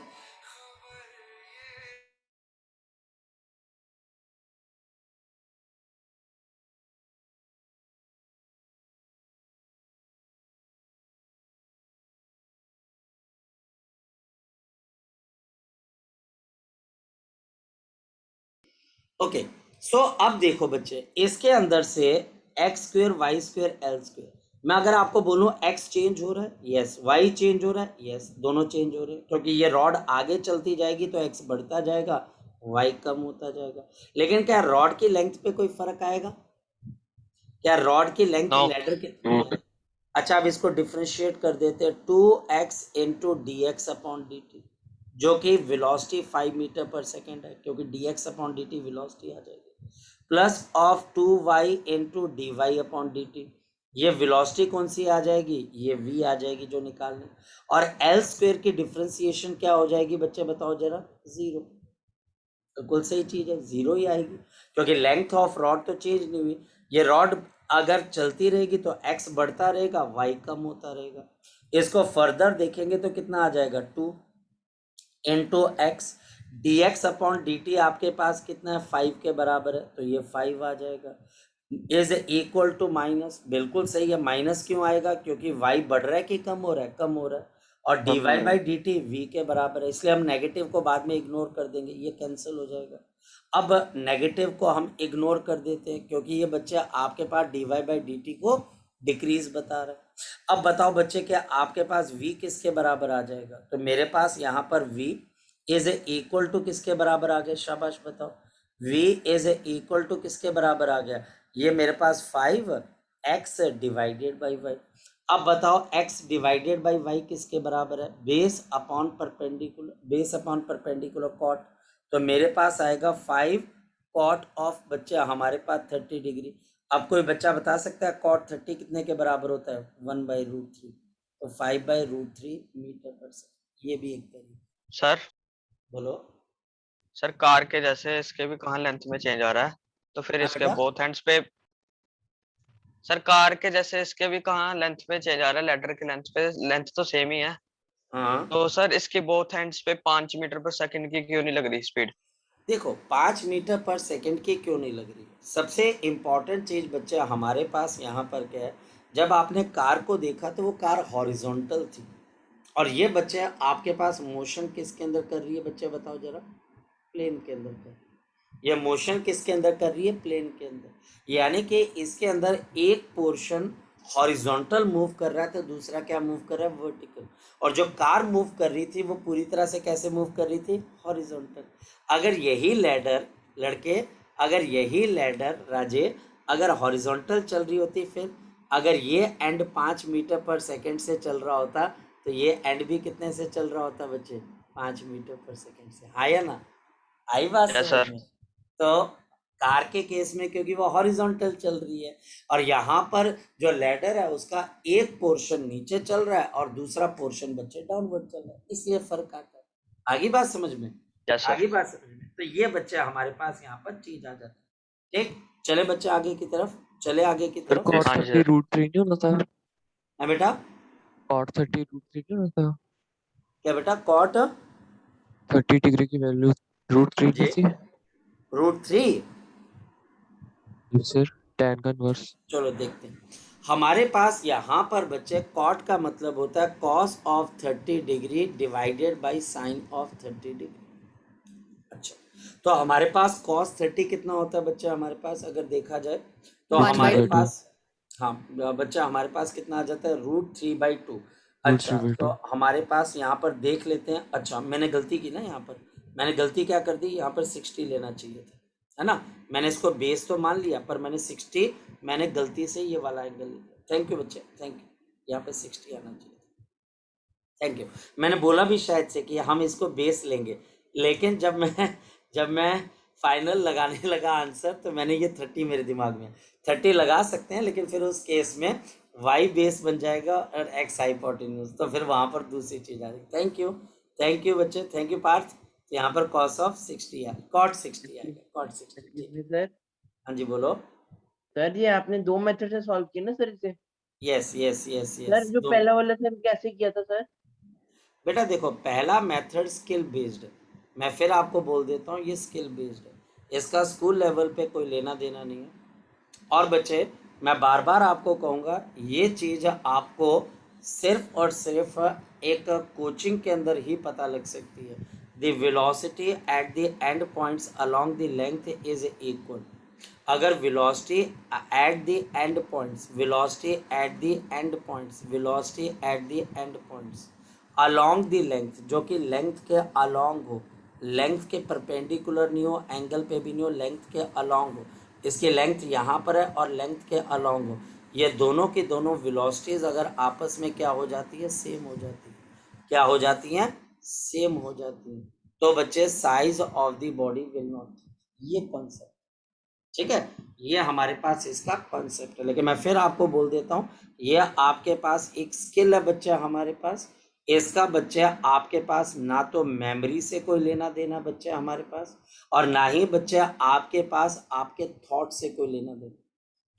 ओके, सो अब देखो बच्चे, इसके अंदर से X square Y square L square, मैं अगर आपको बोलूं एक्स चेंज हो रहा है, यस, वाई चेंज हो रहा है, यस, दोनों चेंज हो रहे हैं, क्योंकि ये रॉड आगे चलती जाएगी तो एक्स बढ़ता जाएगा, वाई कम होता जाएगा। लेकिन क्या रॉड की लेंथ पे कोई फर्क आएगा, क्या रॉड की लेंथ No. लैडर के, अच्छा अब इसको डिफ्रेंशिएट कर देते हैं, 2x into D x upon d T, जो कि वेलोसिटी 5 मीटर पर सेकेंड है, क्योंकि dx upon d t velocity आ जाएगी, plus of 2y into d y upon d t, ये वेलोसिटी कौन सी आ जाएगी, ये v आ जाएगी जो निकालने, और एल स्क्वेयर की डिफ्रेंसिएशन क्या हो जाएगी बच्चे बताओ जरा, 0। बिल्कुल सही चीज है, 0 ही आएगी, क्योंकि लेंथ ऑफ रॉड तो चेंज नहीं हुई, ये रॉड अगर चलती रहेगी तो x बढ़ता रहेगा, y कम होता रहेगा। इसको फर्दर देखेंगे तो कितना आ जाएगा, 2 into x D x upon d T, आपके पास कितना है, 5 के बराबर है, तो ये 5 आ जाएगा, इज इक्वल टू माइनस, बिल्कुल सही है, माइनस क्यों आएगा, क्योंकि y बढ़ रहा है कि कम हो रहा है, कम हो रहा है, और D Y by D T V के बराबर है, इसलिए हम नेगेटिव को बाद में इग्नोर कर देंगे, ये कैंसिल हो जाएगा। अब नेगेटिव को हम इग्नोर कर देते हैं क्योंकि ये बच्चा आपके पास d Y by D t को डिक्रीज बता रहा है। अब बताओ बच्चे क्या आपके पास v किसके बराबर आ जाएगा, तो मेरे पास यहाँ पर v इज इक्वल टू किसके बराबर आ गया, शाबाश बताओ, v इज इक्वल टू किसके बराबर आ गया, ये मेरे पास 5x डिवाइडेड बाई वाई। अब बताओ x डिवाइडेड बाई वाई किसके बराबर है, base upon perpendicular, base upon perpendicular cot, तो मेरे पास आएगा 5 कॉट ऑफ बच्चे हमारे पास 30 डिग्री। अब कोई बच्चा बता सकता है कॉट 30 कितने के बराबर होता है, 1/√3, तो 5/√3 मीटर पर सेकेंड, ये भी एक तरीका। सर बोलो सर कार के जैसे इसके भी कहाँ लेंथ में चेंज आ रहा है, तो फिर हाँ इसके बेटा, बोथ हैंड्स पे, सर कार के जैसे इसके भी कहाँ लेंथ में चेंज आ रहा है, लेडर की लेंथ पे लेंथ तो सेम ही है, हाँ तो सर इसकी बोथ हैंड्स पे 5 मीटर पर सेकंड की क्यों नहीं लग रही स्पीड। देखो 5 मीटर पर सेकंड की क्यों नहीं लग रही, सबसे इम्पॉर्टेंट चीज़ बच्चे हमारे पास यहाँ पर क्या है, जब आपने कार को देखा तो वो कार हॉरिजॉन्टल थी, और ये बच्चे आपके पास मोशन किसके अंदर कर रही है बच्चे बताओ जरा, प्लेन के अंदर कर रही है, ये मोशन किसके अंदर कर रही है, प्लेन के अंदर, यानी कि इसके अंदर एक पोर्शन हॉरिजॉन्टल मूव कर रहा है तो दूसरा क्या मूव कर रहा है, वर्टिकल, और जो कार मूव कर रही थी वो पूरी तरह से कैसे मूव कर रही थी, हॉरिजॉन्टल। अगर यही लैडर लड़के, अगर यही लैडर राजे अगर हॉरिजॉन्टल चल रही होती, फिर अगर ये एंड 5 मीटर पर सेकेंड से चल रहा होता तो ये एंड भी कितने से चल रहा होता बच्चे, 5 मीटर पर सेकेंड से, आया ना, आई बात यस समझ सर। में। तो कार के केस में क्योंकि वो हॉरिजॉन्टल चल रही है, और यहाँ पर जो लैडर है उसका एक पोर्शन नीचे चल रहा है और दूसरा पोर्शन बच्चे डाउनवर्ड चल रहा है, इसलिए फर्क आता है। आगे बात समझ में? Yes sir. आगे बात समझ में? तो ये बच्चे हमारे पास यहाँ पर चीज आ जाती है। ठीक, चले बच्चे आगे की तरफ, चले आगे की सर तरफ। कॉट हाँ जी 30 सर। रूट 3 नहीं होना था? हाँ बेटा, कॉट 30 रूट 3 नहीं होना था? क्या बेटा? कॉट 30 डिग्री की वैल्यू रूट 3 जी, नहीं थी? √3। जी सर, tan का इनवर्स। चलो देखते हैं। हमारे पास यहाँ पर बच्चे कॉट का मतलब होता है cos of 30 degree divided by sine of 30 degree. अच्छा, तो हमारे पास cos 30 कितना होता है बच्चे? हमारे पास अगर देखा जाए तो 1/2। हमारे पास, हाँ बच्चा, हमारे पास कितना आ जाता है? √3/2। अच्छा, तो हमारे पास यहाँ पर देख लेते हैं। अच्छा, मैंने गलती की ना, यहाँ पर मैंने गलती क्या कर दी, यहाँ पर 60 लेना चाहिए था, है ना। मैंने इसको बेस तो मान लिया, पर मैंने 60, मैंने गलती से ये वाला एंगल लिया। थैंक यू बच्चे, थैंक यू। यहाँ पे 60 आना चाहिए, थैंक यू। मैंने बोला भी शायद से कि हम इसको बेस लेंगे, लेकिन जब मैं फाइनल लगाने लगा आंसर, तो मैंने ये 30 मेरे दिमाग में, 30 लगा सकते हैं, लेकिन फिर उस केस में y बेस बन जाएगा और x हाइपोटेन्यूज, तो फिर वहाँ पर दूसरी चीज़ आ जाएगी। थैंक यू बच्चे, थैंक यू पार्थ। तो यहाँ पर cos ऑफ 60 आ, cot 60 आएगा, cot 60। ठीक है, सर हाँ जी बोलो। सर ये आपने 2 मेथड से सॉल्व किया ना सर इसे? Yes yes yes sir yes, जो पहला वाला सर कैसे किया था सर? बेटा देखो, पहला मेथड स्किल बेस्ड है, मैं फिर आपको बोल देता हूँ, ये स्किल बेस्ड है, इसका स्कूल लेवल पे कोई लेना देना नहीं है। और बच्चे, मैं बार बार आपको कहूँगा, ये चीज़ आपको सिर्फ और सिर्फ एक कोचिंग के अंदर ही पता लग सकती है। The velocity at the end points along the length is equal. अगर velocity at the end points, velocity at the end points, velocity at the end points along the length, जो कि लेंथ के अलोंग हो, length के perpendicular नहीं हो, angle पे भी नहीं हो, लेंथ के अलोंग हो, इसकी लेंथ यहाँ पर है और लेंथ के अलोंग हो, ये दोनों की दोनों वेलोसिटीज अगर आपस में क्या हो जाती है? सेम हो जाती है। क्या हो जाती हैं? सेम हो जाती हैं। तो बच्चे, size of the body will not, ये कॉन्सेप्ट, ठीक है, ये हमारे पास इसका कॉन्सेप्ट है। लेकिन मैं फिर आपको बोल देता हूँ, ये आपके पास एक स्किल है बच्चा, हमारे पास इसका बच्चा, आपके पास ना तो मेमोरी से कोई लेना देना बच्चा हमारे पास, और ना ही बच्चा आपके पास आपके थॉट से कोई लेना देना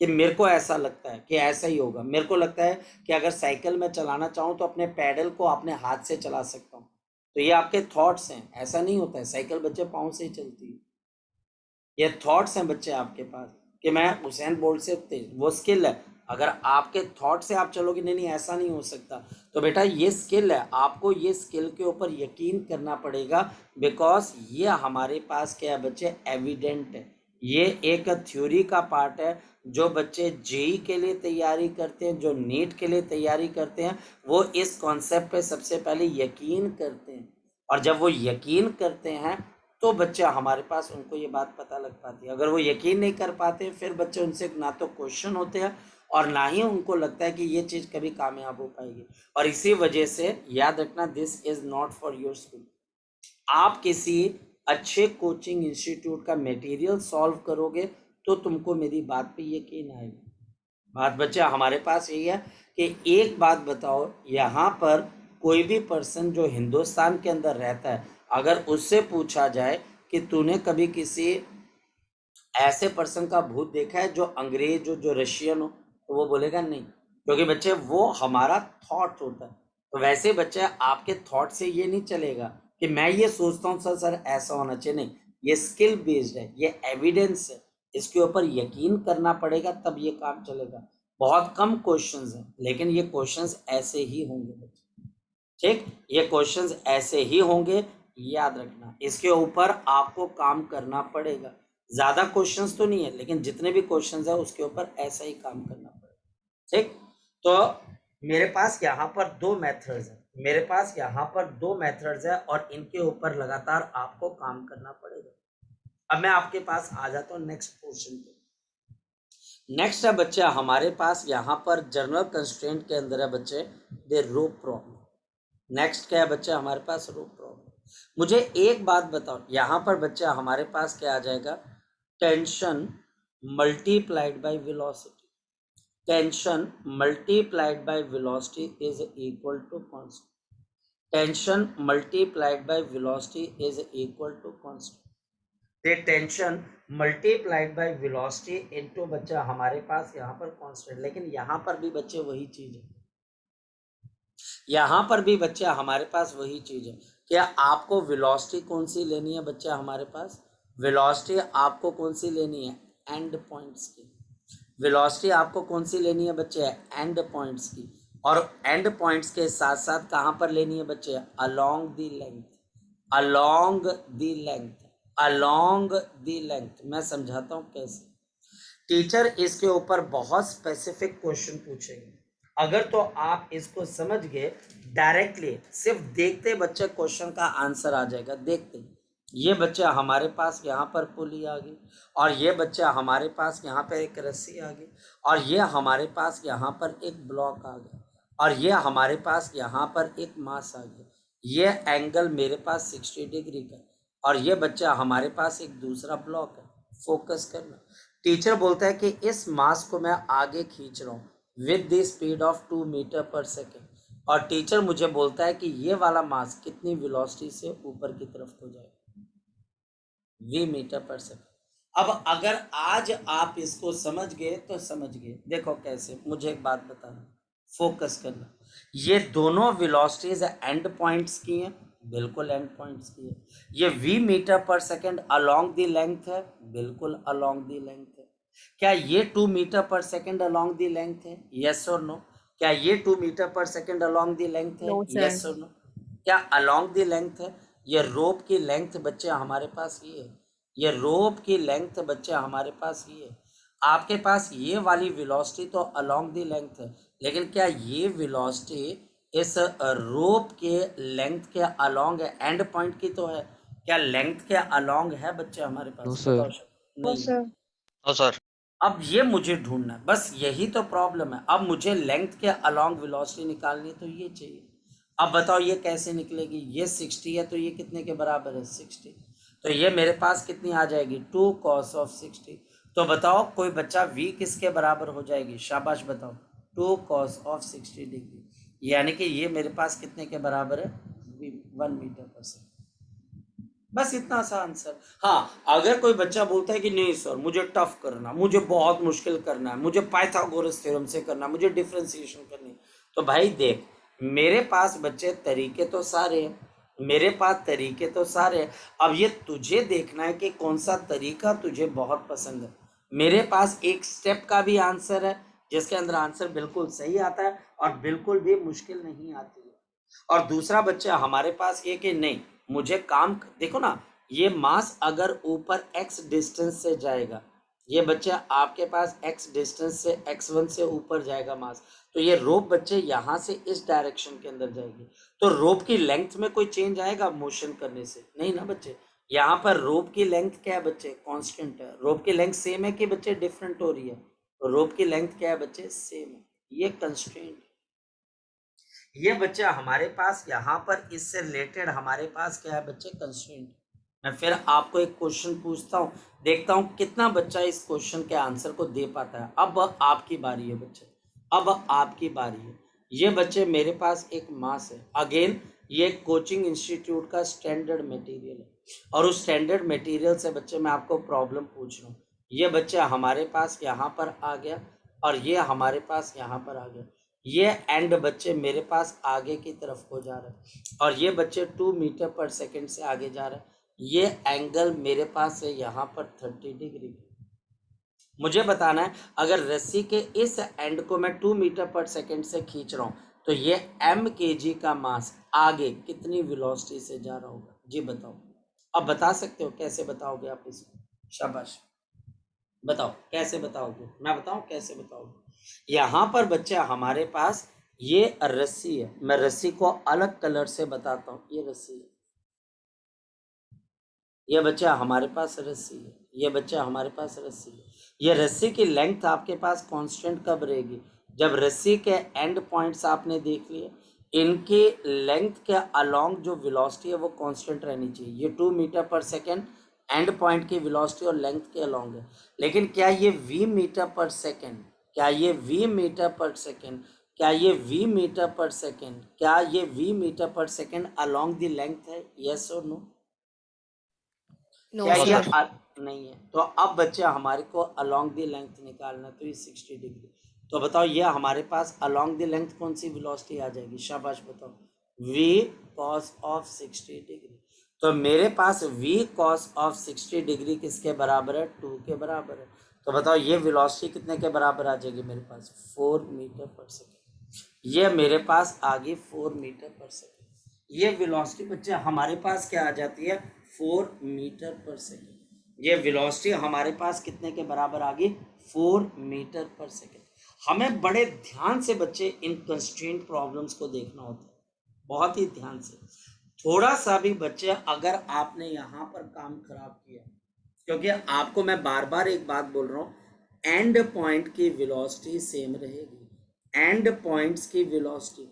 कि मेरे को ऐसा लगता है कि ऐसा ही होगा। मेरे को लगता है कि अगर साइकिल में चलाना चाहूँ तो अपने पैडल को अपने हाथ से चला सकता हूँ, तो ये आपके थॉट्स हैं। ऐसा नहीं होता है, साइकिल बच्चे पाँव से ही चलती है। ये थॉट्स हैं बच्चे आपके पास कि मैं हुसैन बोल्ट से तेज, वो स्किल है। अगर आपके थॉट से आप चलोगे, नहीं नहीं ऐसा नहीं हो सकता, तो बेटा ये स्किल है, आपको ये स्किल के ऊपर यकीन करना पड़ेगा, बिकॉज ये हमारे पास क्या है बच्चे? एविडेंट है। ये एक थ्योरी का पार्ट है। जो बच्चे जेई के लिए तैयारी करते हैं, जो नीट के लिए तैयारी करते हैं, वो इस कॉन्सेप्ट पे सबसे पहले यकीन करते हैं, और जब वो यकीन करते हैं तो बच्चे हमारे पास, उनको ये बात पता लग पाती है। अगर वो यकीन नहीं कर पाते, फिर बच्चे उनसे ना तो क्वेश्चन होते हैं और ना ही उनको लगता है कि ये चीज़ कभी कामयाब हो पाएगी। और इसी वजह से याद रखना, this is not for your school. आप किसी अच्छे कोचिंग इंस्टीट्यूट का मटेरियल सॉल्व करोगे तो तुमको मेरी बात पे यकीन आएगा। बात बच्चे हमारे पास यही है कि एक बात बताओ, यहाँ पर कोई भी पर्सन जो हिंदुस्तान के अंदर रहता है, अगर उससे पूछा जाए कि तूने कभी किसी ऐसे पर्सन का भूत देखा है जो अंग्रेज हो, जो रशियन हो, तो वो बोलेगा नहीं, क्योंकि बच्चे वो हमारा थॉट होता है। तो वैसे बच्चे आपके थॉट से ये नहीं चलेगा कि मैं ये सोचता हूँ सर ऐसा होना चाहिए, नहीं, ये स्किल बेस्ड है, ये एविडेंस है, इसके ऊपर यकीन करना पड़ेगा, तब ये काम चलेगा। बहुत कम क्वेश्चंस हैं, लेकिन ये क्वेश्चंस ऐसे ही होंगे बच्चे, ठीक, ये क्वेश्चंस ऐसे ही होंगे, याद रखना। इसके ऊपर आपको काम करना पड़ेगा। ज़्यादा क्वेश्चंस तो नहीं है, लेकिन जितने भी क्वेश्चंस है उसके ऊपर ऐसा ही काम करना पड़ेगा, ठीक। तो मेरे पास यहाँ पर 2 मेथड्स हैं, मेरे पास यहाँ पर 2 मेथड्स है, और इनके ऊपर लगातार आपको काम करना पड़ेगा। अब मैं आपके पास आ जाता हूँ नेक्स्ट पोर्शन पे। नेक्स्ट है बच्चे हमारे पास यहाँ पर जनरल कंस्ट्रेंट के अंदर है बच्चे द रो प्रॉब्लम। नेक्स्ट क्या है बच्चे हमारे पास? रो प्रॉब्लम। मुझे एक बात बताओ, यहाँ पर बच्चा हमारे पास क्या आ जाएगा tension multiplied by velocity, tension multiplied by velocity is equal to constant, tension multiplied by velocity is equal to constant. the tension multiplied by velocity into बच्चा हमारे पास यहाँ पर कांस्टेंट, लेकिन यहाँ पर भी बच्चे वही चीज है, यहाँ पर भी बच्चा हमारे पास वही चीज है। क्या आपको वेलोसिटी कौन सी लेनी है बच्चा? हमारे पास वेलोसिटी आपको कौन सी लेनी है? एंड पॉइंट्स की वेलोसिटी आपको कौन सी लेनी है बच्चे? एंड पॉइंट्स की। और एंड पॉइंट्स के साथ साथ कहाँ पर लेनी है बच्चे? Along the length, along the length, along the length. मैं समझाता हूँ कैसे। टीचर इसके ऊपर बहुत स्पेसिफिक क्वेश्चन पूछेंगे, अगर तो आप इसको समझ गए डायरेक्टली, सिर्फ देखते बच्चे क्वेश्चन का आंसर आ जाएगा। देखते ये बच्चा हमारे पास यहाँ पर पुली आ गई, और ये बच्चा हमारे पास यहाँ पर एक रस्सी आ गई, और ये हमारे पास यहाँ पर एक ब्लॉक आ गया, और ये हमारे पास यहाँ पर एक मास आ गया। ये एंगल मेरे पास 60 डिग्री का, और ये बच्चा हमारे पास एक दूसरा ब्लॉक है। फोकस करना। टीचर बोलता है कि इस मास को मैं आगे खींच रहा हूँ with the speed of 2 metre per second, और टीचर मुझे बोलता है कि ये वाला मास कितनी वेलोसिटी से ऊपर की तरफ हो जाएगा? v metre per second. अब अगर आज आप इसको समझ गए तो समझ गए। देखो कैसे, मुझे एक बात बताना, फोकस करना। ये दोनों वेलोसिटीज एंड पॉइंट्स की हैं, बिल्कुल एंड पॉइंट्स की है। ये v metre per second along the length है, बिल्कुल अलोंग द लेंथ है। क्या ये 2 metre per second along the length है? यस और नो? क्या ये 2 metre per second along the length है? No, sir. यस और नो? क्या अलोंग द लेंथ है? ये रोप की लेंथ बच्चे हमारे पास ये है, ये रोप की लेंथ बच्चे हमारे पास ये है। आपके पास ये वाली वेलोसिटी तो अलोंग द लेंथ है, लेकिन क्या ये वेलोसिटी इस रोप के लेंथ के अलोंग है? एंड पॉइंट की तो है, क्या लेंथ के अलोंग है बच्चे हमारे पास? No, sir. बताओ सर। नहीं है। No sir. अब ये मुझे ढूंढना है, बस यही तो प्रॉब्लम है। अब मुझे लेंथ के अलोंग वेलोसिटी निकालनी, तो ये चाहिए। अब बताओ ये कैसे निकलेगी? ये 60 है तो ये कितने के बराबर है? 60। तो ये मेरे पास कितनी आ जाएगी? 2 cos ऑफ 60। तो बताओ कोई बच्चा v किसके बराबर हो जाएगी? शाबाश बताओ। 2 cos ऑफ 60 डिग्री, यानी कि ये मेरे पास कितने के बराबर है? 1 मीटर पर सेकेंड। बस इतना सा आंसर। हाँ, अगर कोई बच्चा बोलता है कि नहीं सर मुझे टफ करना, मुझे बहुत मुश्किल करना है, मुझे पाइथागोरस थ्योरम से करना, मुझे डिफरेंशिएशन करनी है, तो भाई देख, मेरे पास बच्चे तरीके तो सारे हैं, मेरे पास तरीके तो सारे हैं। अब ये तुझे देखना है कि कौन सा तरीका तुझे बहुत पसंद है। मेरे पास एक स्टेप का भी आंसर है जिसके अंदर आंसर बिल्कुल सही आता है और बिल्कुल भी मुश्किल नहीं आती है। और दूसरा बच्चा हमारे पास ये कि नहीं, मुझे काम देखो ना, ये मास अगर ऊपर x डिस्टेंस से जाएगा, ये बच्चा आपके पास x डिस्टेंस से x1 से ऊपर जाएगा मास, तो ये रोप बच्चे यहाँ से इस डायरेक्शन के अंदर जाएगी। तो रोप की लेंथ में कोई चेंज आएगा मोशन करने से? नहीं ना बच्चे। यहाँ पर रोप की लेंथ क्या है बच्चे? कांस्टेंट है। रोप की लेंथ सेम है कि बच्चे डिफरेंट हो रही है? रोप की लेंथ क्या है बच्चे? सेम है। ये कंस्ट्रेंट। ये बच्चा हमारे पास यहाँ पर इससे रिलेटेड हमारे पास क्या है बच्चे? कंस्ट्रेंट। मैं फिर आपको एक क्वेश्चन पूछता हूँ, देखता हूँ कितना बच्चा इस क्वेश्चन के आंसर को दे पाता है। अब आपकी बारी है बच्चे, अब आपकी बारी है। ये बच्चे मेरे पास एक मास है, अगेन ये कोचिंग इंस्टीट्यूट का स्टैंडर्ड मटेरियल है, और उस स्टैंडर्ड मटेरियल से बच्चे मैं आपको प्रॉब्लम पूछ रहा हूँ। ये बच्चा हमारे पास यहाँ पर आ गया, और ये हमारे पास यहाँ पर आ गया। ये एंड बच्चे मेरे पास आगे की तरफ हो जा रहा है, और ये बच्चे 2 मीटर पर सेकेंड से आगे जा रहा है। ये एंगल मेरे पास है यहाँ पर 30 डिग्री। मुझे बताना है, अगर रस्सी के इस एंड को मैं 2 मीटर पर सेकेंड से खींच रहा हूँ, तो ये m kg का मास आगे कितनी वेलोसिटी से जा रहा होगा? जी बताओ। अब बता सकते हो? कैसे बताओगे आप इसको? शाबाश, बताओ कैसे बताओगे? मैं बताऊं कैसे बताओगे? यहाँ पर बच्चा हमारे पास ये रस्सी है, मैं रस्सी को अलग कलर से बताता हूँ। ये रस्सी है, ये बच्चा हमारे पास रस्सी है, ये बच्चा हमारे पास रस्सी है। ये रस्सी की लेंथ आपके पास कांस्टेंट कब रहेगी? जब रस्सी के एंड पॉइंट्स आपने देख लिए, इनकी लेंथ के अलोंग जो वेलोसिटी है वो कांस्टेंट रहनी चाहिए। ये 2 metre per second and point की वेलोसिटी और लेंथ के अलोंग है, लेकिन क्या ये v मीटर पर सेकेंड, क्या ये v मीटर पर सेकेंड, क्या ये v मीटर पर सेकेंड, क्या ये v metre per second along the length है? यस और नो? नो क्या ये सर। नहीं है? तो अब बच्चे हमारे को अलोंग द लेंथ निकालना है, तो ये 60 डिग्री। तो बताओ ये हमारे पास अलोंग द लेंथ कौन सी वेलोसिटी आ जाएगी? शाबाश बताओ। v cos of 60 degree. तो मेरे पास v cos ऑफ 60 डिग्री किसके बराबर है? 2 के बराबर है। तो बताओ ये वेलोसिटी कितने के बराबर आ जाएगी मेरे पास? 4 मीटर पर सेकेंड। ये मेरे पास आ गई 4 मीटर पर सेकेंड। ये वेलोसिटी बच्चे हमारे पास क्या आ जाती है? 4 मीटर पर सेकेंड। ये वेलोसिटी हमारे पास कितने के बराबर आ गई? 4 मीटर पर सेकेंड। हमें बड़े ध्यान से बच्चे इन कंस्ट्रेंट प्रॉब्लम्स को देखना होता है, बहुत ही ध्यान से। थोड़ा सा भी बच्चे अगर आपने यहाँ पर काम खराब किया, क्योंकि आपको मैं बार बार एक बात बोल रहा हूँ, एंड पॉइंट की वेलोसिटी सेम रहेगी। एंड पॉइंट्स की वेलोसिटी,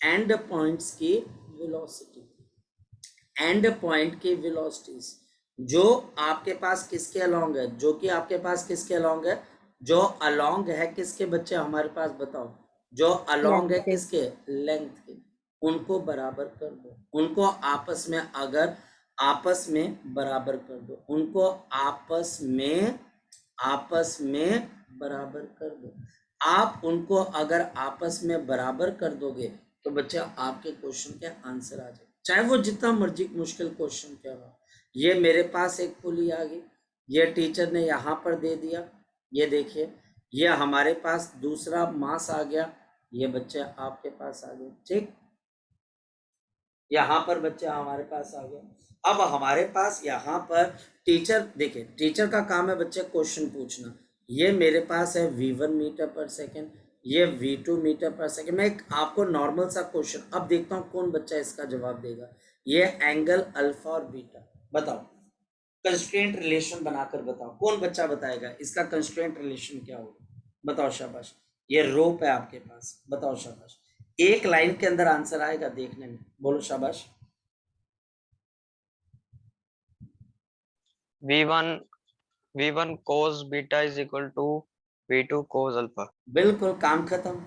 एंड पॉइंट्स की वेलोसिटी, एंड पॉइंट की वेलोसिटीज जो आपके पास किसके अलोंग है? जो कि आपके पास किसके अलोंग है? जो अलोंग है किसके बच्चे हमारे पास? बताओ। जो अलोंग है किसके? लेंथ के। उनको बराबर कर दो, उनको आपस में अगर आपस में बराबर कर दो, उनको आपस में बराबर कर दो। आप उनको अगर आपस में बराबर कर दोगे तो बच्चे आपके क्वेश्चन के आंसर आ जाए, चाहे वो जितना मर्जी मुश्किल क्वेश्चन क्या हो। ये मेरे पास एक पुली आ गई, ये टीचर ने यहाँ पर दे दिया, ये देखिए ये हमारे पास दूसरा मास आ गया, ये बच्चे आपके पास आ गए। ठीक, यहाँ पर बच्चे हमारे पास आ गए। अब हमारे पास यहाँ पर टीचर, देखिए टीचर का काम है बच्चे क्वेश्चन पूछना। ये मेरे पास है v1 मीटर पर सेकेंड, ये v2 मीटर पर सेकेंड। मैं एक आपको नॉर्मल सा क्वेश्चन, अब देखता हूँ कौन बच्चा इसका जवाब देगा। ये एंगल अल्फा और बीटा, बताओ कंस्ट्रेंट रिलेशन बनाकर बताओ, कौन बच्चा बताएगा इसका कंस्ट्रेंट रिलेशन क्या होगा? बताओ शाबाश। ये रोप है आपके पास, बताओ शाबाश। एक लाइन के अंदर आंसर आएगा देखने में, बोलो शाबाश। v1 cos beta is equal to v2 cos alpha. बिल्कुल, काम खत्म।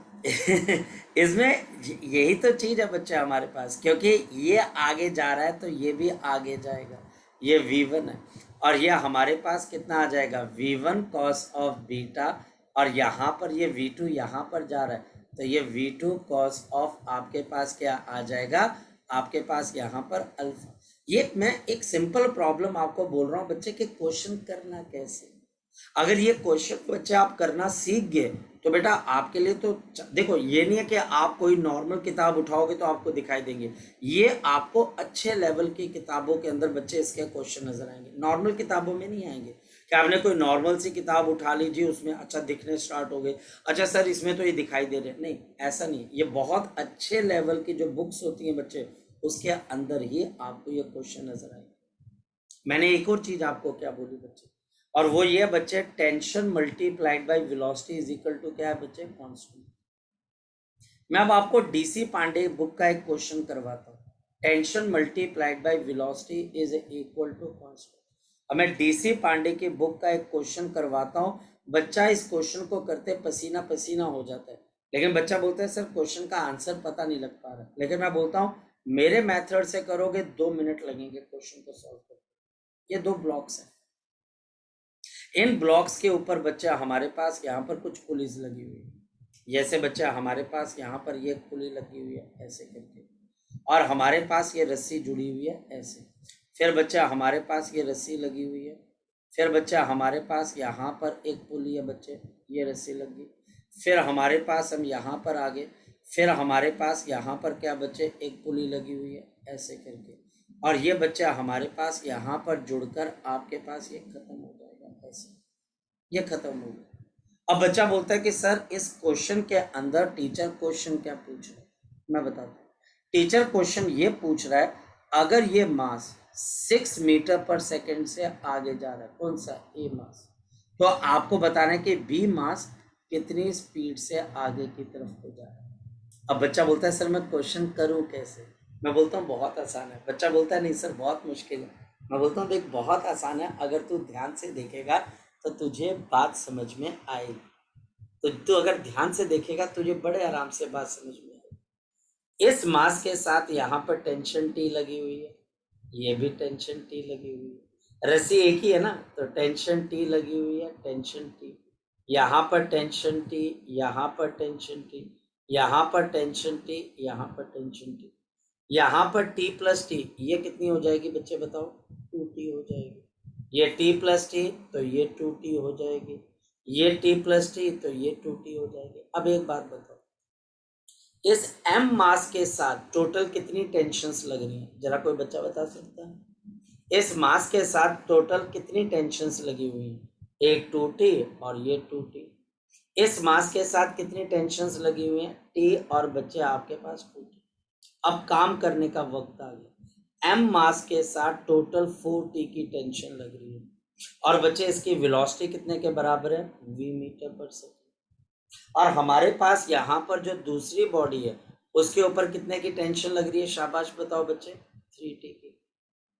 इसमें यही तो चीज है बच्चे हमारे पास, क्योंकि ये आगे जा रहा है तो ये भी आगे जाएगा। ये v1 है और ये हमारे पास कितना आ जाएगा? v1 cos ऑफ बीटा, और यहाँ पर ये v2 यहाँ पर जा रहा है तो ये v2 cos ऑफ आपके पास क्या आ जाएगा? आपके पास यहाँ पर अल्फा। ये मैं एक सिंपल प्रॉब्लम आपको बोल रहा हूँ बच्चे कि क्वेश्चन करना कैसे। अगर ये क्वेश्चन बच्चे आप करना सीख गए तो बेटा आपके लिए तो देखो, ये नहीं है कि आप कोई नॉर्मल किताब उठाओगे तो आपको दिखाई देंगे, ये आपको अच्छे लेवल की किताबों के अंदर बच्चे इसके क्वेश्चन नजर आएंगे, नॉर्मल किताबों में नहीं आएंगे। कि आपने कोई नॉर्मल सी किताब उठा लीजिए, उसमें अच्छा दिखने स्टार्ट हो गए, अच्छा सर इसमें तो ये दिखाई दे रहे, नहीं ऐसा नहीं। ये बहुत अच्छे लेवल की जो बुक्स होती हैं बच्चे, उसके अंदर ही आपको ये क्वेश्चन नजर आएंगे। मैंने एक और चीज आपको क्या बोली बच्चे, और वो ये बच्चे, tension multiplied by velocity is equal to क्या है बच्चे? कांस्टेंट। मैं अब आपको डीसी पांडे बुक का एक क्वेश्चन करवाता हूँ। Tension multiplied by velocity is equal to constant. अब मैं डीसी पांडे की बुक का एक क्वेश्चन करवाता हूँ। बच्चा इस क्वेश्चन को करते पसीना पसीना हो जाता है, लेकिन बच्चा बोलता है सर क्वेश्चन का आंसर पता नहीं लग पा रहा। लेकिन मैं बोलता हूँ मेरे मेथड से करोगे 2 मिनट लगेंगे क्वेश्चन को सॉल्व करने। ये 2 ब्लॉक्स हैं, इन ब्लॉक्स के ऊपर बच्चा हमारे पास यहाँ पर कुछ पुलिस लगी हुई है, जैसे बच्चा हमारे पास यहाँ पर ये पुली लगी हुई है ऐसे करके, और हमारे पास ये रस्सी जुड़ी हुई है ऐसे। फिर बच्चा हमारे पास ये रस्सी लगी हुई है, फिर बच्चा हमारे पास यहाँ पर एक पुली है बच्चे, ये रस्सी लगी। फिर हमारे पास हम यहाँ पर आ गए, फिर हमारे पास यहाँ पर क्या बच्चे? एक पुली लगी हुई है ऐसे करके, और ये बच्चा हमारे पास यहाँ पर जुड़कर आपके पास ये खत्म हो जाएगा ऐसे, ये खत्म हो गया। अब बच्चा बोलता है कि सर इस क्वेश्चन के अंदर टीचर क्वेश्चन क्या पूछ रहा है? मैं बताता हूँ। टीचर क्वेश्चन ये पूछ रहा है, अगर ये मास 6 मीटर पर सेकेंड से आगे जा रहा है, कौन सा? ए मास, तो आपको बताना है कि बी मास कितनी स्पीड से आगे की तरफ को जा रहा है। अब बच्चा बोलता है सर मैं क्वेश्चन करूं कैसे? मैं बोलता हूँ बहुत आसान है। बच्चा बोलता है नहीं सर बहुत मुश्किल है। मैं बोलता हूँ देख बहुत आसान है, अगर तू ध्यान से देखेगा तो तुझे बात समझ में आएगी। तो तू अगर ध्यान से देखेगा तुझे बड़े आराम से बात समझ में आएगी। इस मास के साथ यहाँ पर टेंशन टी लगी हुई है, ये भी टेंशन टी लगी हुई है, रस्सी एक ही है ना, तो टेंशन टी लगी हुई है, टेंशन टी, यहाँ पर टेंशन टी, यहाँ पर टेंशन टी, यहाँ पर टेंशन टी, यहाँ पर टेंशन टी, यहाँ पर टी प्लस टी, ये कितनी हो जाएगी बच्चे बताओ? 2t हो जाएगी। ये टी प्लस टी तो ये 2t हो जाएगी, ये टी प्लस टी तो ये 2t हो जाएगी। अब एक बात बताओ, इस m मास के साथ टोटल कितनी टेंशन्स लग रही हैं? जरा कोई बच्चा बता सकता है? इस मास के साथ टोटल कितनी टेंशन्स लगी हुई हैं? एक 2t और ये 2t। इस मास के साथ कितनी टेंशन्स लगी हुई हैं? t और बच्चे आपके पास 2t। अब काम करने का वक्त आ गया। m मास के साथ टोटल 4t की टेंशन लग रही है, और बच्चे इसकी वेलोसिटी कितने के बराबर है? v मीटर पर सेकंड। और हमारे पास यहाँ पर जो दूसरी बॉडी है उसके ऊपर कितने की टेंशन लग रही है? शाबाश बताओ बच्चे, 3t की,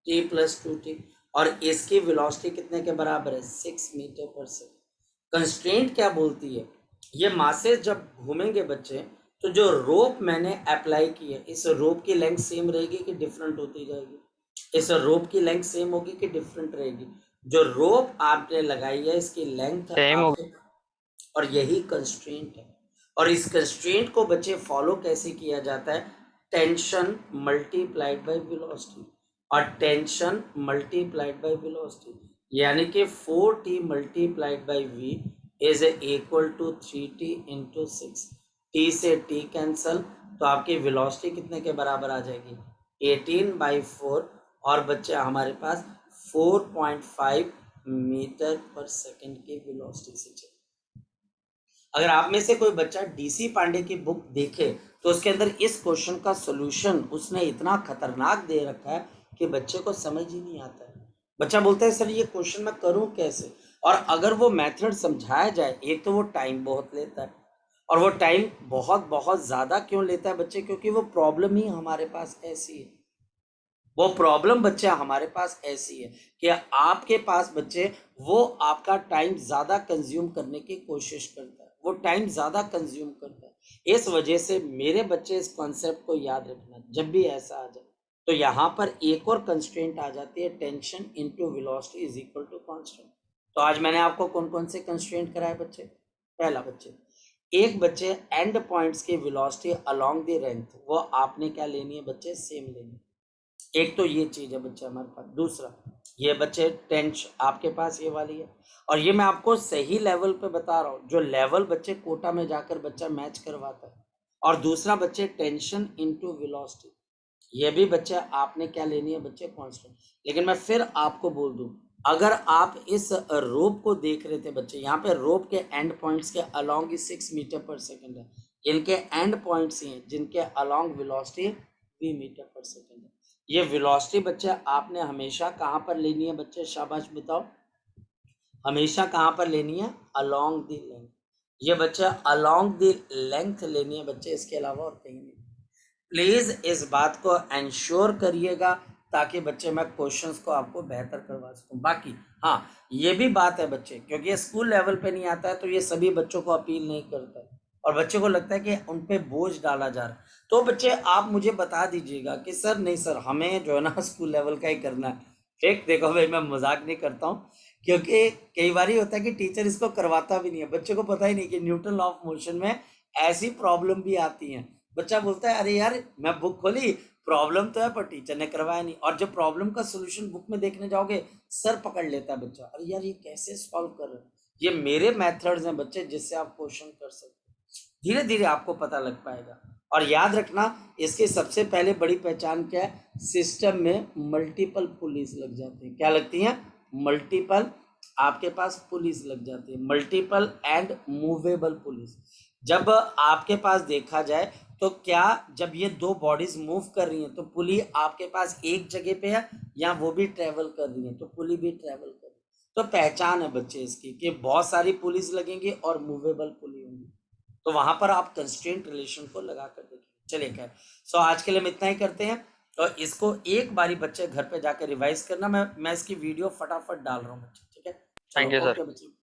t प्लस 2t, और इसकी वेलोसिटी कितने के बराबर है? 6 मीटर पर सेकंड। कंस्ट्रेंट क्या बोलती है? ये मासेस जब घूमेंगे बच्चे तो जो रोप मैंने अप्लाई की है, इस रोप की लेंथ सेम रहेगी कि डिफरेंट होती जाएगी? इस रोप की लेंथ सेम होगी कि डिफरेंट रहेगी? जो रोप आपने लगाई है इसकी लेंथ सेम होगी। और यही कंस्ट्रेंट है। और इस कंस्ट्रेंट को बच्चे फॉलो कैसे किया जाता है? टेंशन मल्टीप्लाइड बाय वेलोसिटी, और टेंशन मल्टीप्लाइड बाय वेलोसिटी, यानी कि 4t multiplied by v is equal to 3t into 6। t से t कैंसल, तो आपकी वेलोसिटी कितने के बराबर आ जाएगी? 18/4, और बच्चे हमारे पास 4.5 मीटर पर सेकंड की वेलोसिटी से चले। अगर आप में से कोई बच्चा डीसी पांडे की बुक देखे तो उसके अंदर इस क्वेश्चन का सॉल्यूशन उसने इतना खतरनाक दे रखा है कि बच्चे को समझ ही नहीं आता है। बच्चा बोलता है सर ये क्वेश्चन मैं करूं कैसे? और अगर वो मेथड समझाया जाए, एक तो वो टाइम बहुत लेता है, और वो टाइम बहुत बहुत ज़्यादा क्यों लेता है बच्चे? क्योंकि वो प्रॉब्लम ही हमारे पास ऐसी है। वो प्रॉब्लम बच्चे हमारे पास ऐसी है कि आपके पास बच्चे वो आपका टाइम ज़्यादा कंज्यूम करने की कोशिश करता है, वो टाइम ज़्यादा कंज्यूम करता है। इस वजह से मेरे बच्चे इस कॉन्सेप्ट को याद रखना, जब भी ऐसा आ जाए तो यहाँ पर एक और कंस्ट्रेंट आ जाती है, tension into velocity is equal to constant. तो आज मैंने आपको कौन कौन से कंस्ट्रेंट कराए बच्चे? पहला बच्चे, एक बच्चे एंड पॉइंट्स की वेलोसिटी अलोंग द लेंथ, वो आपने क्या लेनी है बच्चे? सेम लेनी है। एक तो ये चीज़ है बच्चे हमारे पास। दूसरा, ये बच्चे टेंशन आपके पास ये वाली है, और ये मैं आपको सही लेवल पे बता रहा हूँ, जो लेवल बच्चे कोटा में जाकर बच्चा मैच करवाता है। और दूसरा बच्चे टेंशन इनटू वेलोसिटी, ये भी बच्चे आपने क्या लेनी है बच्चे? कांस्टेंट। लेकिन मैं फिर आपको बोल दूं, अगर आप इस रोप को देख रहे थे बच्चे, यहाँ पे रोप के एंड पॉइंट्स के अलोंग 6 मीटर पर सेकंड है, इनके एंड पॉइंट्स ही हैं जिनके अलोंग वेलोसिटी v मीटर पर सेकंड है। ये वेलोसिटी बच्चे आपने हमेशा कहाँ पर लेनी है बच्चे? शाबाश बताओ, हमेशा कहाँ पर लेनी है? Along the length. ये बच्चे अलोंग द लेंथ लेनी है बच्चे, इसके अलावा और कहीं नहीं। प्लीज़ इस बात को इंश्योर करिएगा ताकि बच्चे मैं क्वेश्चंस को आपको बेहतर करवा सकूं। बाकी हाँ, ये भी बात है बच्चे, क्योंकि ये स्कूल लेवल पे नहीं आता है तो ये सभी बच्चों को अपील नहीं करता है, और बच्चे को लगता है कि उन पे बोझ डाला जा रहा है। तो बच्चे आप मुझे बता दीजिएगा कि सर नहीं सर, हमें जो है ना स्कूल लेवल का ही करना है। ठीक, देखो भाई मैं मजाक नहीं करता हूँ, क्योंकि कई बार होता है कि टीचर इसको करवाता भी नहीं है, बच्चे को पता ही नहीं कि न्यूटन लॉ ऑफ मोशन में ऐसी प्रॉब्लम भी आती हैं। बच्चा बोलता है अरे यार मैं बुक खोली, प्रॉब्लम तो है पर टीचर ने करवाया नहीं, और जब प्रॉब्लम का सोल्यूशन बुक में देखने जाओगे सर पकड़ लेता है बच्चा, अरे यार ये कैसे सॉल्व कर रहे हैं? ये मेरे मेथड्स हैं बच्चे जिससे आप क्वेश्चन कर सकते हैं। धीरे धीरे आपको पता लग पाएगा। और याद रखना, इसकी सबसे पहले बड़ी पहचान क्या है? सिस्टम में मल्टीपल पुलिस लग जाती है। क्या लगती हैं? मल्टीपल आपके पास पुलिस लग जाती है, मल्टीपल एंड मूवेबल पुलिस। जब आपके पास देखा जाए तो क्या जब ये दो बॉडीज मूव कर रही हैं तो पुली आपके पास एक जगह पे है या वो भी ट्रेवल कर रही है? तो पुली भी ट्रेवल कर रही है। तो पहचान है बच्चे इसकी कि बहुत सारी पुलिस लगेंगी और मूवेबल पुली होंगी, तो वहां पर आप कंस्ट्रेंट रिलेशन को लगा कर देखिए। चलिए खैर, सो आज के लिए हम इतना ही करते हैं, तो इसको एक बारी बच्चे घर पे जाके रिवाइज करना, मैं इसकी वीडियो फटाफट डाल रहा हूँ बच्चे, ठीक है? Thank you, चलो sir. ओके बच्चे।